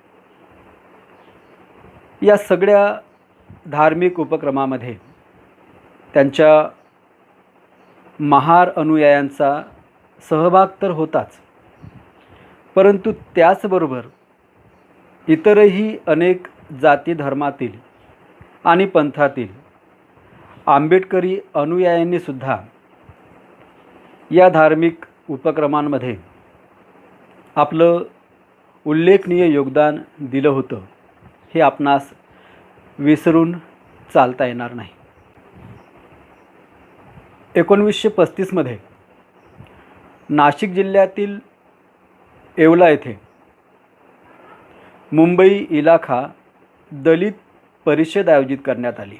या सगळ्या धार्मिक उपक्रमामध्ये त्यांच्या महार अनुयायांचा सहभाग तर होताच, परंतु त्याचबरोबर इतरही अनेक जाती, धर्मातील आणि पंथातील आंबेडकरी अनुयायांनी सुद्धा या धार्मिक उपक्रमांमध्ये आपलं उल्लेखनीय योगदान दिलं होतं, हे आपणास विसरून चालता येणार नाही. 1935मध्ये नाशिक जिल्ह्यातील येवला येथे मुंबई इलाखा दलित परिषद आयोजित करण्यात आली.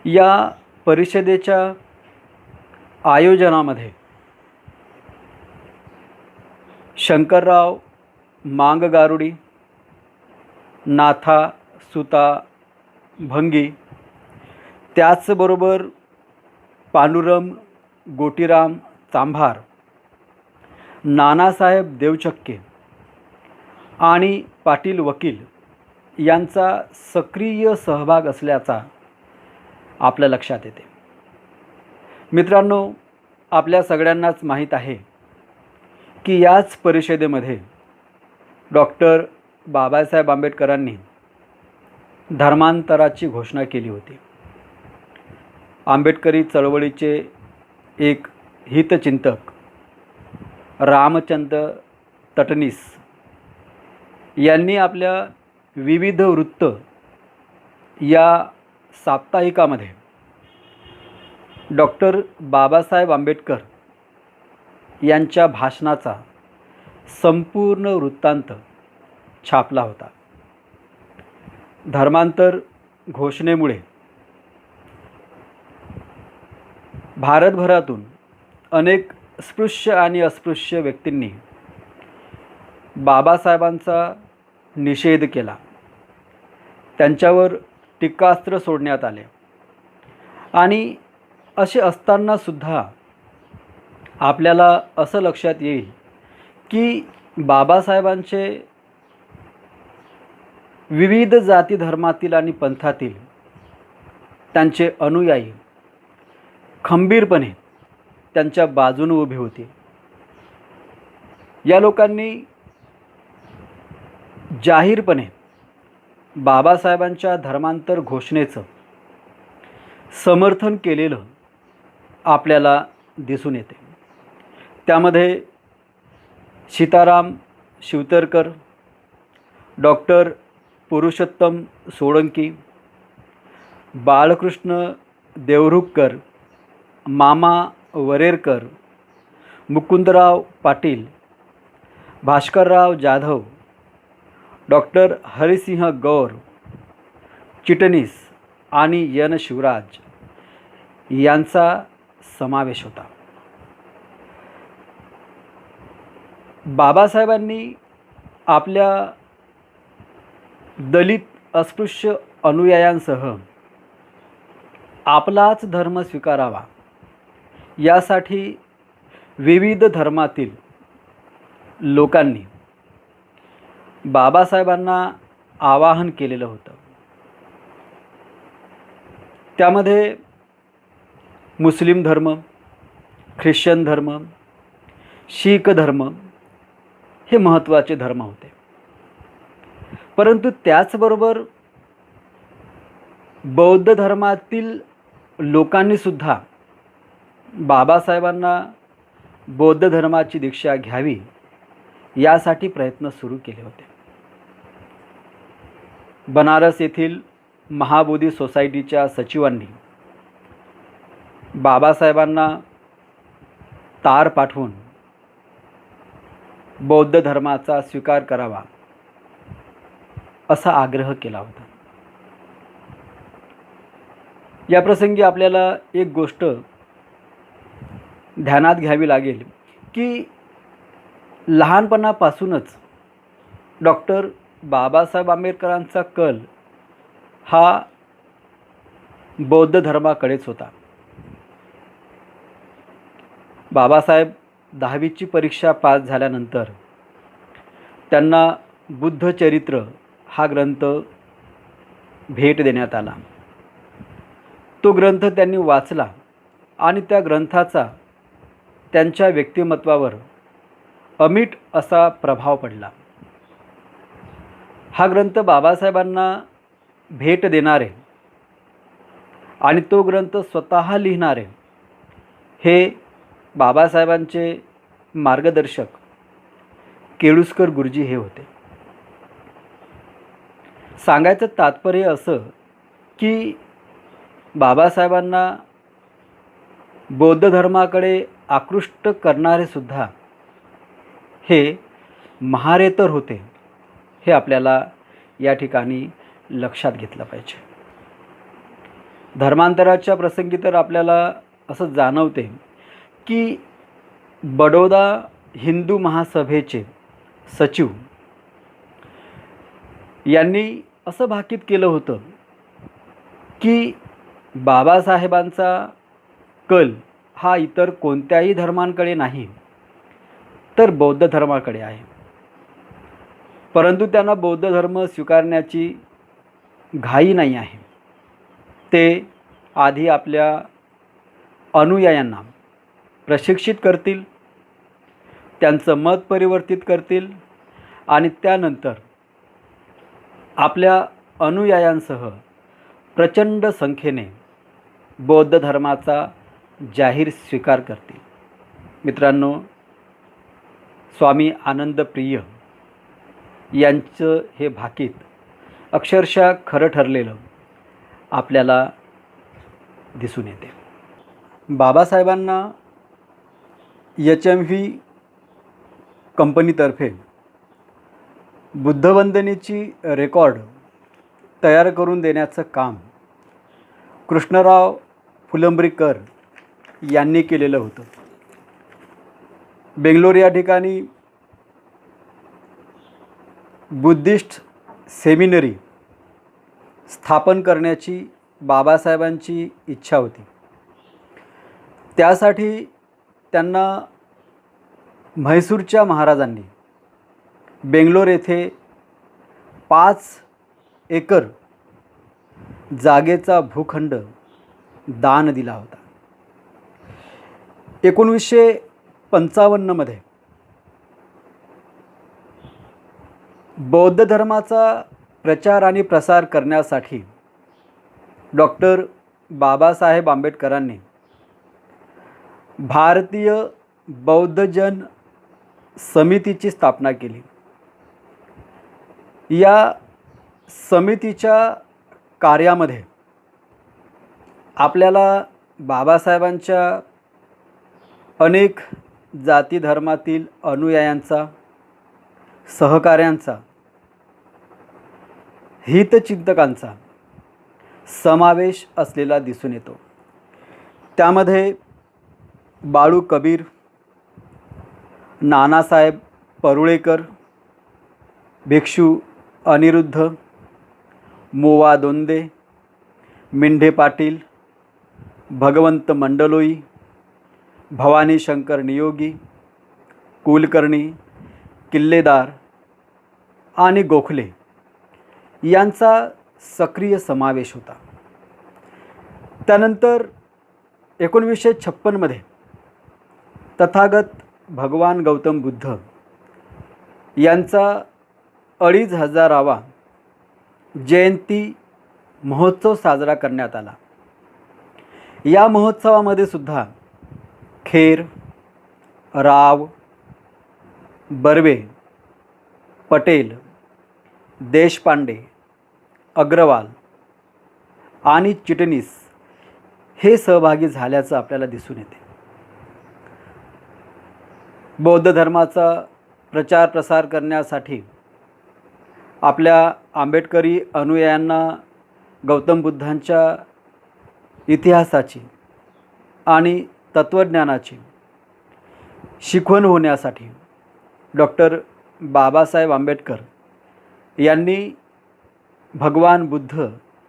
या परिषदेच्या आयोजनामध्ये शंकरराव मांगगारुडी, नाथा सुता भंगी, त्याचबरोबर पांडुरंग गोटीराम चांभार, नानासाहेब देवचक्के आणि पाटील वकील यांचा सक्रिय सहभाग असल्याचा आपल्या लक्षात येते. मित्रांनो, आपल्या सगळ्यांनाच माहीत आहे की याच परिषदेमध्ये डॉक्टर बाबासाहेब आंबेडकरांनी धर्मांतराची घोषणा केली होती. आंबेडकरी चळवळीचे एक हितचिंतक रामचंद्र तटनीस यांनी आपल्या विविध वृत्त या साप्ताहिकामध्ये डॉक्टर बाबासाहेब आंबेडकर यांच्या भाषणाचा संपूर्ण वृत्तांत छापला होता. धर्मांतर घोषणेमुळे भारतभरातून अनेक स्पृश्य आणि अस्पृश्य व्यक्तींनी बाबासाहेबांचा निषेध केला. त्यांच्यावर टीकास्त्र सोडण्यात आले. आणि असे असतानासुद्धा आपल्याला असं लक्षात येईल की बाबासाहेबांचे विविध जाती धर्मातील आणि पंथातील त्यांचे अनुयायी खंबीरपणे त्यांच्या बाजूने उभे होते. या लोकांनी जाहीरपणे बाबासाहेबांच्या धर्मांतर घोषणेचं समर्थन केलेलं आपल्याला दिसून येते. त्यामध्ये सीताराम शिवतरकर, डॉक्टर पुरुषोत्तम सोळंकी, बाळकृष्ण देवरुखकर, मामा वरेरकर, मुकुंदराव पाटील, भास्करराव जाधव, डॉक्टर हरिसिंह गौर, चिटणीस आणि एन शिवराज यांचा समावेश होता. बाबासाहेबांनी आपल्या दलित अस्पृश्य अनुयायांसह आपलाच धर्म स्वीकारावा यासाठी विविध धर्मातील लोकांनी बाबासाहेबांना आवाहन केलेलं होतं. त्यामध्ये मुस्लिम धर्म, ख्रिश्चन धर्म, शीख धर्म हे महत्त्वाचे धर्म होते. परंतु त्याचबरोबर बौद्ध धर्मातील लोकांनीसुद्धा बाबासाहेबांना बौद्ध धर्माची दीक्षा घ्यावी यासाठी प्रयत्न सुरू केले होते. बनारस येथील महाबोधी सोसायटीच्या सचिवांनी बाबासाहेबांना तार पाठवून बौद्ध धर्माचा स्वीकार करावा असा आग्रह केला होता. या प्रसंगी आपल्याला एक गोष्ट ध्यानात घ्यावी लागेल की लहानपणापासूनच डॉक्टर बाबासाहेब आंबेडकरांचा कल हा बौद्ध धर्माकडेच होता. बाबासाहेब 10वीची परीक्षा पास झाल्यानंतर त्यांना बुद्धचरित्र हा ग्रंथ भेट देण्यात आला. तो ग्रंथ त्यांनी वाचला आणि त्या ग्रंथाचा त्यांच्या व्यक्तिमत्वावर अमिट असा प्रभाव पडला. हा ग्रंथ बाबासाहेबांना भेट देणारे आणि तो ग्रंथ स्वतः लिहिणारे हे बाबासाहेबांचे मार्गदर्शक केळुस्कर गुरुजी हे होते. सांगायचं तात्पर्य असं की बाबासाहेबांना बौद्ध धर्माकडे आकृष्ट करणारे सुद्धा हे महारेतर होते हे आपल्याला या ठिकाणी लक्षात घेतलं पाहिजे. धर्मांतराच्या प्रसंगी तर आपल्याला असं जाणवते की बडोदा हिंदू महासभेचे सचिव यांनी असं भाकीत केलं होतं की बाबासाहेबांचा कल हा इतर कोणत्याही धर्मांकडे नाही तर बौद्ध धर्माकडे आहे. परंतु त्यांना बौद्ध धर्म स्वीकारण्याची घाई नाही आहे. ते आधी आपल्या अनुयायांना प्रशिक्षित करतील, त्यांचं मत परिवर्तित करतील आणि त्यानंतर आपल्या अनुयायांसह प्रचंड संख्येने बौद्ध धर्माचा जाहीर स्वीकार करतील. मित्रांनो, स्वामी आनंदप्रिय यांचं हे भाकीत अक्षरशः खरं ठरलेलं आपल्याला दिसून येते. बाबासाहेबांना HMV कंपनीतर्फे बुद्धवंदनेची रेकॉर्ड तयार करून देण्याचं काम कृष्णराव फुलंब्रीकर यांनी केलेलं होतं. बेंगलोर या ठिकाणी बुद्धिस्ट सेमिनरी स्थापन करण्याची बाबासाहेबांची इच्छा होती. त्यासाठी त्यांना म्हैसूरच्या महाराजांनी बेंगलोर येथे 5 एकर जागेचा भूखंड दान दिला होता. 1955 मध्ये बौद्ध धर्माचा प्रचार आणि प्रसार करण्यासाठी डॉक्टर बाबासाहेब आंबेडकरांनी भारतीय बौद्ध जन समितीची स्थापना केली. या समितीच्या कार्यामध्ये आपल्याला बाबासाहेबांच्या अनेक जाती धर्मातील अनुयायांचा, सहकाऱ्यांचा, हितचिंतकांचा समावेश असलेला दिसून येतो. त्यामध्ये बाळू कबीर, नानासाहेब परुळेकर, भिक्षू अनिरुद्ध, मोवा दोंदे, मेंढे पाटील, भगवंत मंडलोई, भवानी शंकर नियोगी, कुलकर्णी, किल्लेदार आणि गोखले यांचा सक्रिय समावेश होता. त्यानंतर 1956 मध्ये तथागत भगवान गौतम बुद्ध यांचा 2500वा जयंती महोत्सव साजरा करण्यात आला. या महोत्सवामध्ये सुद्धा खेर, राव, बर्वे, पटेल, देशपांडे, अग्रवाल आणि चिटणीस हे सहभागी झाल्याचं आपल्याला दिसून येते. बौद्ध धर्माचा प्रचार प्रसार करण्यासाठी आपल्या आंबेडकरी अनुयायांना गौतम बुद्धांच्या इतिहासाची आणि तत्त्वज्ञानाची शिकवण होण्यासाठी डॉक्टर बाबासाहेब आंबेडकर यांनी भगवान बुद्ध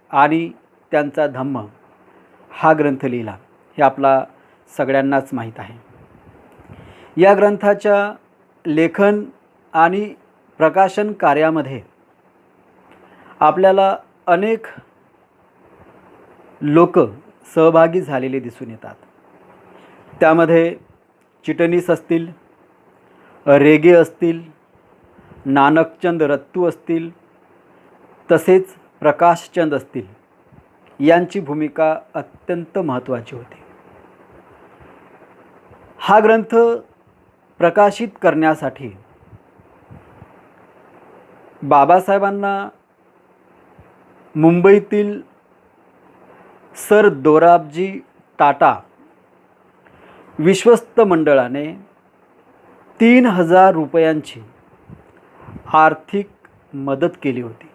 आणि त्यांचा धम्म हा ग्रंथ लिहिला. हे आपला सगळ्यांनाच माहीत आहे. या ग्रंथाच्या लेखन आणि प्रकाशन कार्यामध्ये आपल्याला अनेक लोक सहभागी झालेले दिसून येतात. त्यामध्ये चिटणीस असतील, रेगे असतील, नानकचंद रत्तू असतील, तसेच प्रकाशचंद असतील, यांची भूमिका अत्यंत महत्त्वाची होती. हा ग्रंथ प्रकाशित करण्यासाठी बाबासाहेबांना मुंबईतील सर दोराबजी टाटा विश्वस्त मंडळाने 3000 रुपयांची आर्थिक मदत केली होती.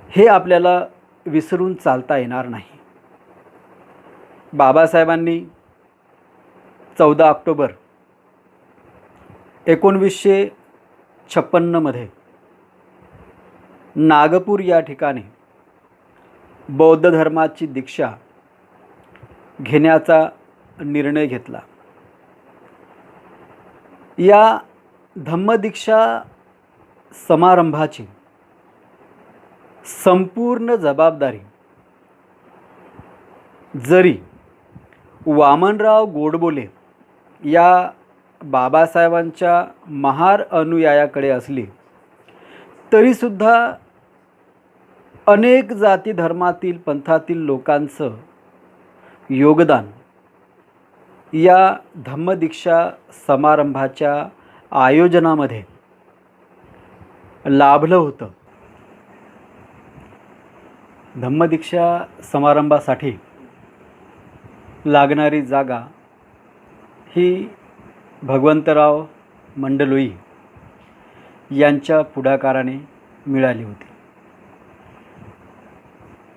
हे आपल्याला विसरून चालता येणार नाही. बाबासाहेबांनी 14 ऑक्टोबर 1956 मध्ये नागपूर या ठिकाणी बौद्ध धर्माची दीक्षा घेण्याचा निर्णय घेतला. या धम्मदीक्षा समारंभाची संपूर्ण जबाबदारी जरी वामनराव गोडबोले या बाबासाहेबांच्या महार अनुयायाकडे असली तरीसुद्धा अनेक जाती धर्मातील पंथातील लोकांचं योगदान या धम्मदीक्षा समारंभाच्या आयोजनामध्ये लाभलं होतं. धम्मदीक्षा समारंभासाठी लागणारी जागा ही भगवंतराव मंडलोई यांच्या पुढाकाराने मिळाली होती.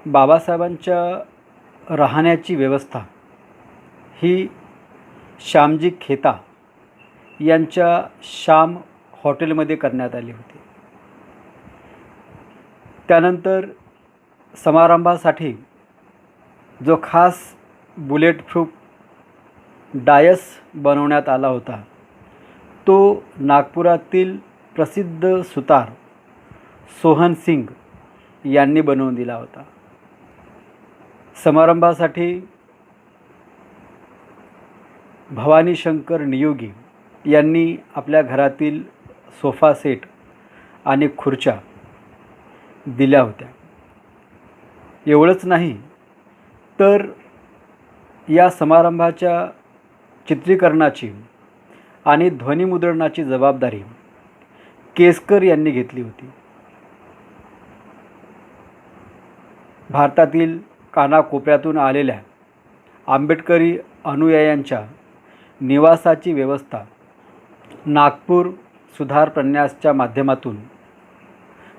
बाबासाहेबांच्या राहण्याची व्यवस्था ही श्यामजी खेता यांच्या श्याम हॉटेलमध्ये करण्यात आली होती. त्यानंतर समारंभासाठी जो खास बुलेट प्रूफ डायस बनवण्यात आला होता तो नागपुरातील प्रसिद्ध सुतार सोहन सिंग यांनी बनवून दिला होता. समारंभासाठी भवानी शंकर नियोगी यांनी आपल्या घरातील सोफा सेट आणि खुर्च्या दिल्या होत्या. एवढंच नाही तर या समारंभाच्या चित्रीकरणाची आणि ध्वनिमुद्रणाची जबाबदारी केसकर यांनी घेतली होती. भारतातील कानाकोपऱ्यातून आलेल्या आंबेडकरी अनुयायांच्या निवासाची व्यवस्था नागपूर सुधार प्रन्यासच्या माध्यमातून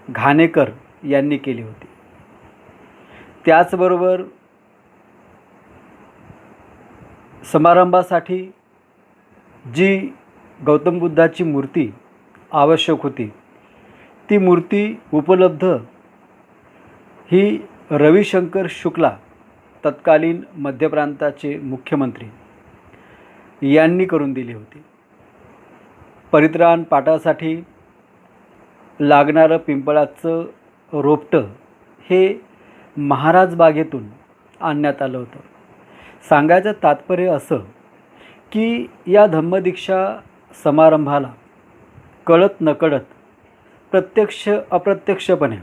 घाणेकर यांनी केली होती. त्याचबरोबर समारंभासाठी जी गौतम बुद्धाची मूर्ती आवश्यक होती ती मूर्ती उपलब्ध ही रविशंकर शुक्ला तत्कालीन मध्य प्रांताचे मुख्यमंत्री यांनी करून दिली होती. परित्राण पाठासाठी लागणारं पिंपळाचं रोपटं हे महाराज बागेतून आणण्यात आलं होतं. सांगायचं तात्पर्य असं की या धम्मदीक्षा समारंभाला कळत नकळत प्रत्यक्ष अप्रत्यक्षपणे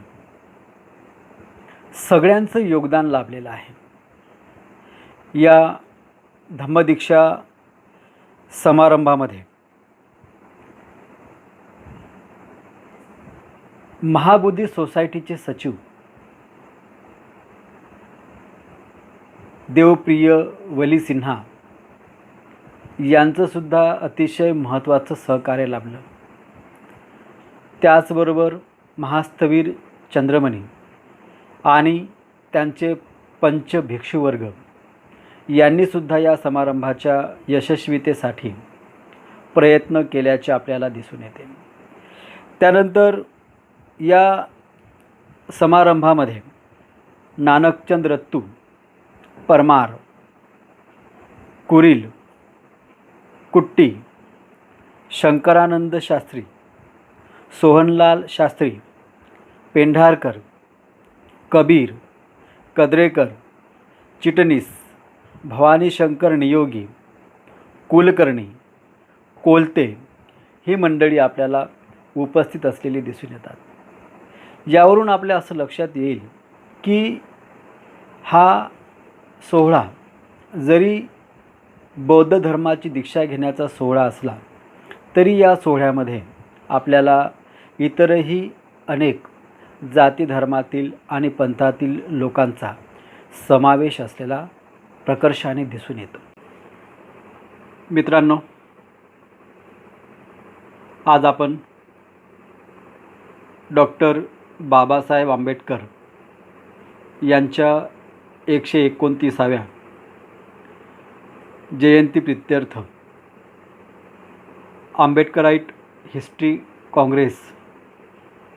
सगळ्यांचं योगदान लाभलेलं आहे. या धम्मदीक्षा समारंभामध्ये महाबोधी सोसायटीचे सचिव देवप्रिय वली सिन्हा यांचंसुद्धा अतिशय महत्त्वाचं सहकार्य लाभलं. त्याचबरोबर महास्थवीर चंद्रमणी आणि त्यांचे पंच भिक्षुवर्ग यांनीसुद्धा या समारंभाच्या यशस्वीतेसाठी प्रयत्न केल्याचे आपल्याला दिसून येते. त्यानंतर या समारंभामध्ये नानकचंद रत्तू, परमार, कुरिल, कुट्टी, शंकरानंद शास्त्री, सोहनलाल शास्त्री, पेंढारकर, कबीर, कद्रेकर, चिटणीस, भवानी शंकर नियोगी, कुलकर्णी, कोलते ही मंडळी आपल्याला उपस्थित असलेली दिसून येतात. यावरून आपल्या असं लक्षात येईल की हा सोहळा जरी बौद्ध धर्माची दीक्षा घेण्याचा सोहळा असला तरी या सोहळ्यामध्ये आपल्याला इतरही अनेक जाती धर्मातील आणि पंथातील लोकांचा समावेश असलेला प्रकर्षाने दिसून येतो. मित्रांनो, आज आपण डॉक्टर बाबासाहेब आंबेडकर यांच्या 129व्या जयंतीप्रित्यर्थ आंबेडकराईट हिस्ट्री काँग्रेस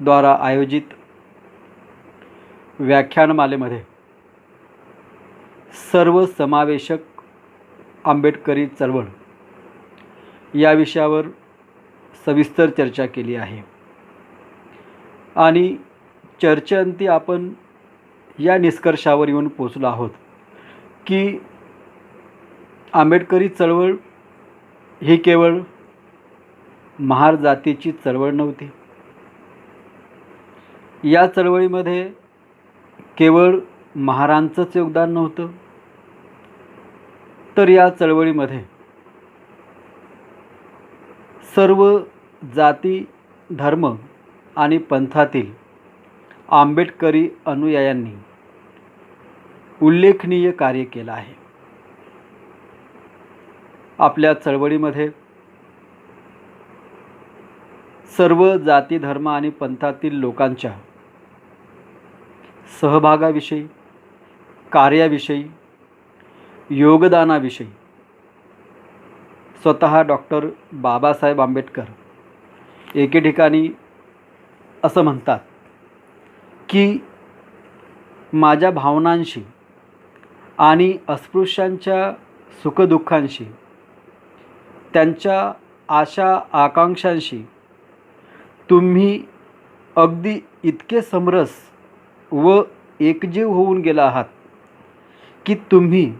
द्वारा आयोजित व्याख्यानमालेमध्ये सर्वसमावेशक आंबेडकरी चळवळ या विषयावर सविस्तर चर्चा केली आहे. आणि चर्चेअंती आपण या निष्कर्षावर येऊन पोचलो आहोत की आंबेडकरी चळवळ ही केवळ महार जातीची चळवळ नव्हती. या चळवळीमध्ये केवळ महारांचंच योगदान नव्हतं, तर या चळवळीमध्ये सर्व जाती धर्म आणि पंथातील आंबेडकरी अनुयायांनी उल्लेखनीय कार्य केलं आहे. आपल्या चळवळीमध्ये सर्व जाती धर्म आणि पंथातील लोकांच्या सहभागाविषयी, कार्याविषयी, योगदानाविषयी स्वतः डॉक्टर बाबासाहेब आंबेडकर एके ठिकाणी असं म्हणतात की माझ्या भावनांशी आणि अस्पृश्यांच्या सुखदुःखांशी, त्यांच्या आशा आकांक्षांशी तुम्ही अगदी इतके समरस व एकजीव होऊन गेला आहात की तुम्ही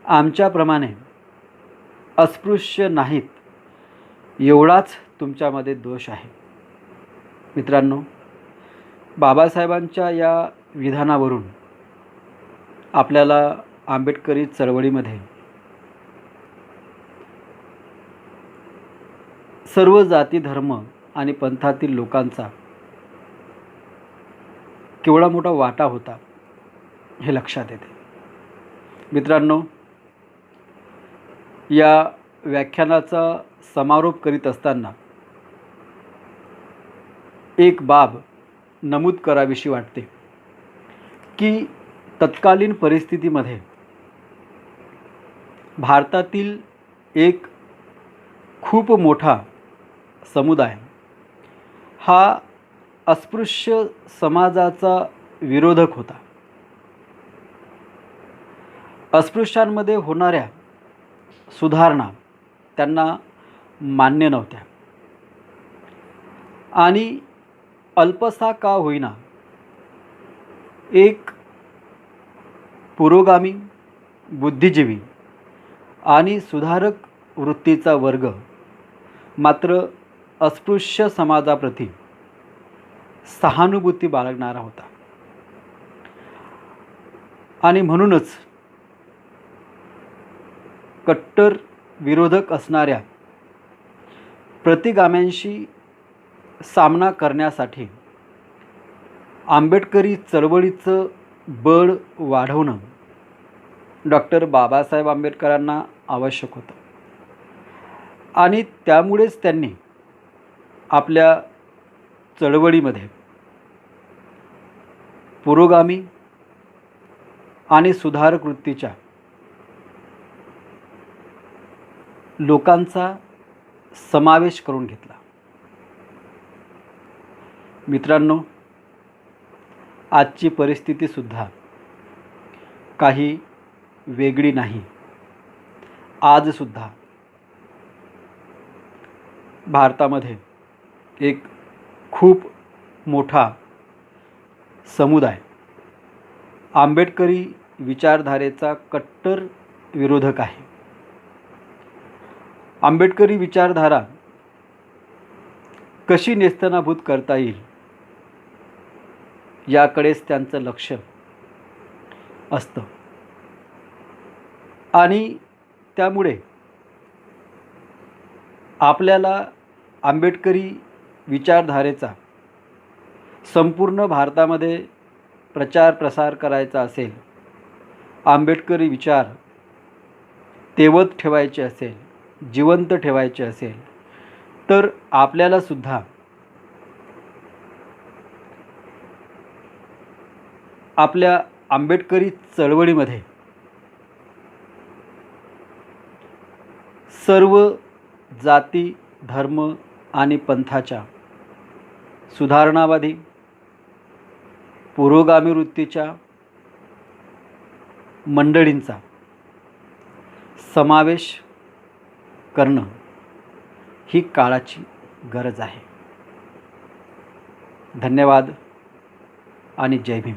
आमच्याप्रमाणे अस्पृश्य नाहीत, एवढाच तुमच्यामध्ये दोष आहे. मित्रांनो, बाबासाहेबांच्या या विधानावरून आपल्याला आंबेडकरी चळवळीमध्ये सर्व जाती धर्म आणि पंथातील लोकांचा केवढा मोठा वाटा होता हे लक्षात येते. मित्रांनो, या व्याख्यानाचा समारोप करीत असताना एक बाब नमूद करावीशी वाटते की तत्कालीन परिस्थितीमध्ये भारतातील एक खूप मोठा समुदाय हा अस्पृश्य समाजाचा विरोधक होता. अस्पृश्यांमध्ये होणाऱ्या सुधारणा त्यांना मान्य नव्हत्या आणि अल्पसा का होईना एक पुरोगामी, बुद्धिजीवी आणि सुधारक वृत्तीचा वर्ग मात्र अस्पृश्य समाजाप्रती सहानुभूती बाळगणारा होता. आणि म्हणूनच कट्टर विरोधक असणाऱ्या प्रतिगाम्यांशी सामना करण्यासाठी आंबेडकरी चळवळीचं बळ वाढवणं डॉक्टर बाबासाहेब आंबेडकरांना आवश्यक होतं. आणि त्यामुळेच त्यांनी आपल्या चळवळीमध्ये पुरोगामी आणि सुधारक वृत्तीच्या लोकांचा समावेश करून घेतला. मित्रांनो, आजची परिस्थितीसुद्धा काही वेगळी नाही. आजसुद्धा भारतामध्ये एक खूप मोठा समुदाय आंबेडकरी विचारधारेचा कट्टर विरोधक आहे. आंबेडकरी विचारधारा कशी नेस्तनाभूत करता येईल याकडेच त्यांचं लक्ष असतं. आणि त्यामुळे आपल्याला आंबेडकरी विचारधारेचा संपूर्ण भारतामध्ये प्रचार प्रसार करायचा असेल, आंबेडकरी विचार तेवत ठेवायचे असेल, जिवंत ठेवायचे असेल, तर आपल्याला सुद्धा आपल्या आंबेडकरी चळवळीमध्ये सर्व जाती धर्म आणि पंथाच्या सुधारणावादी पुरोगामी वृत्तीच्या मंडळींचा समावेश करणं ही काळाची गरज आहे. धन्यवाद आणि जय भीम.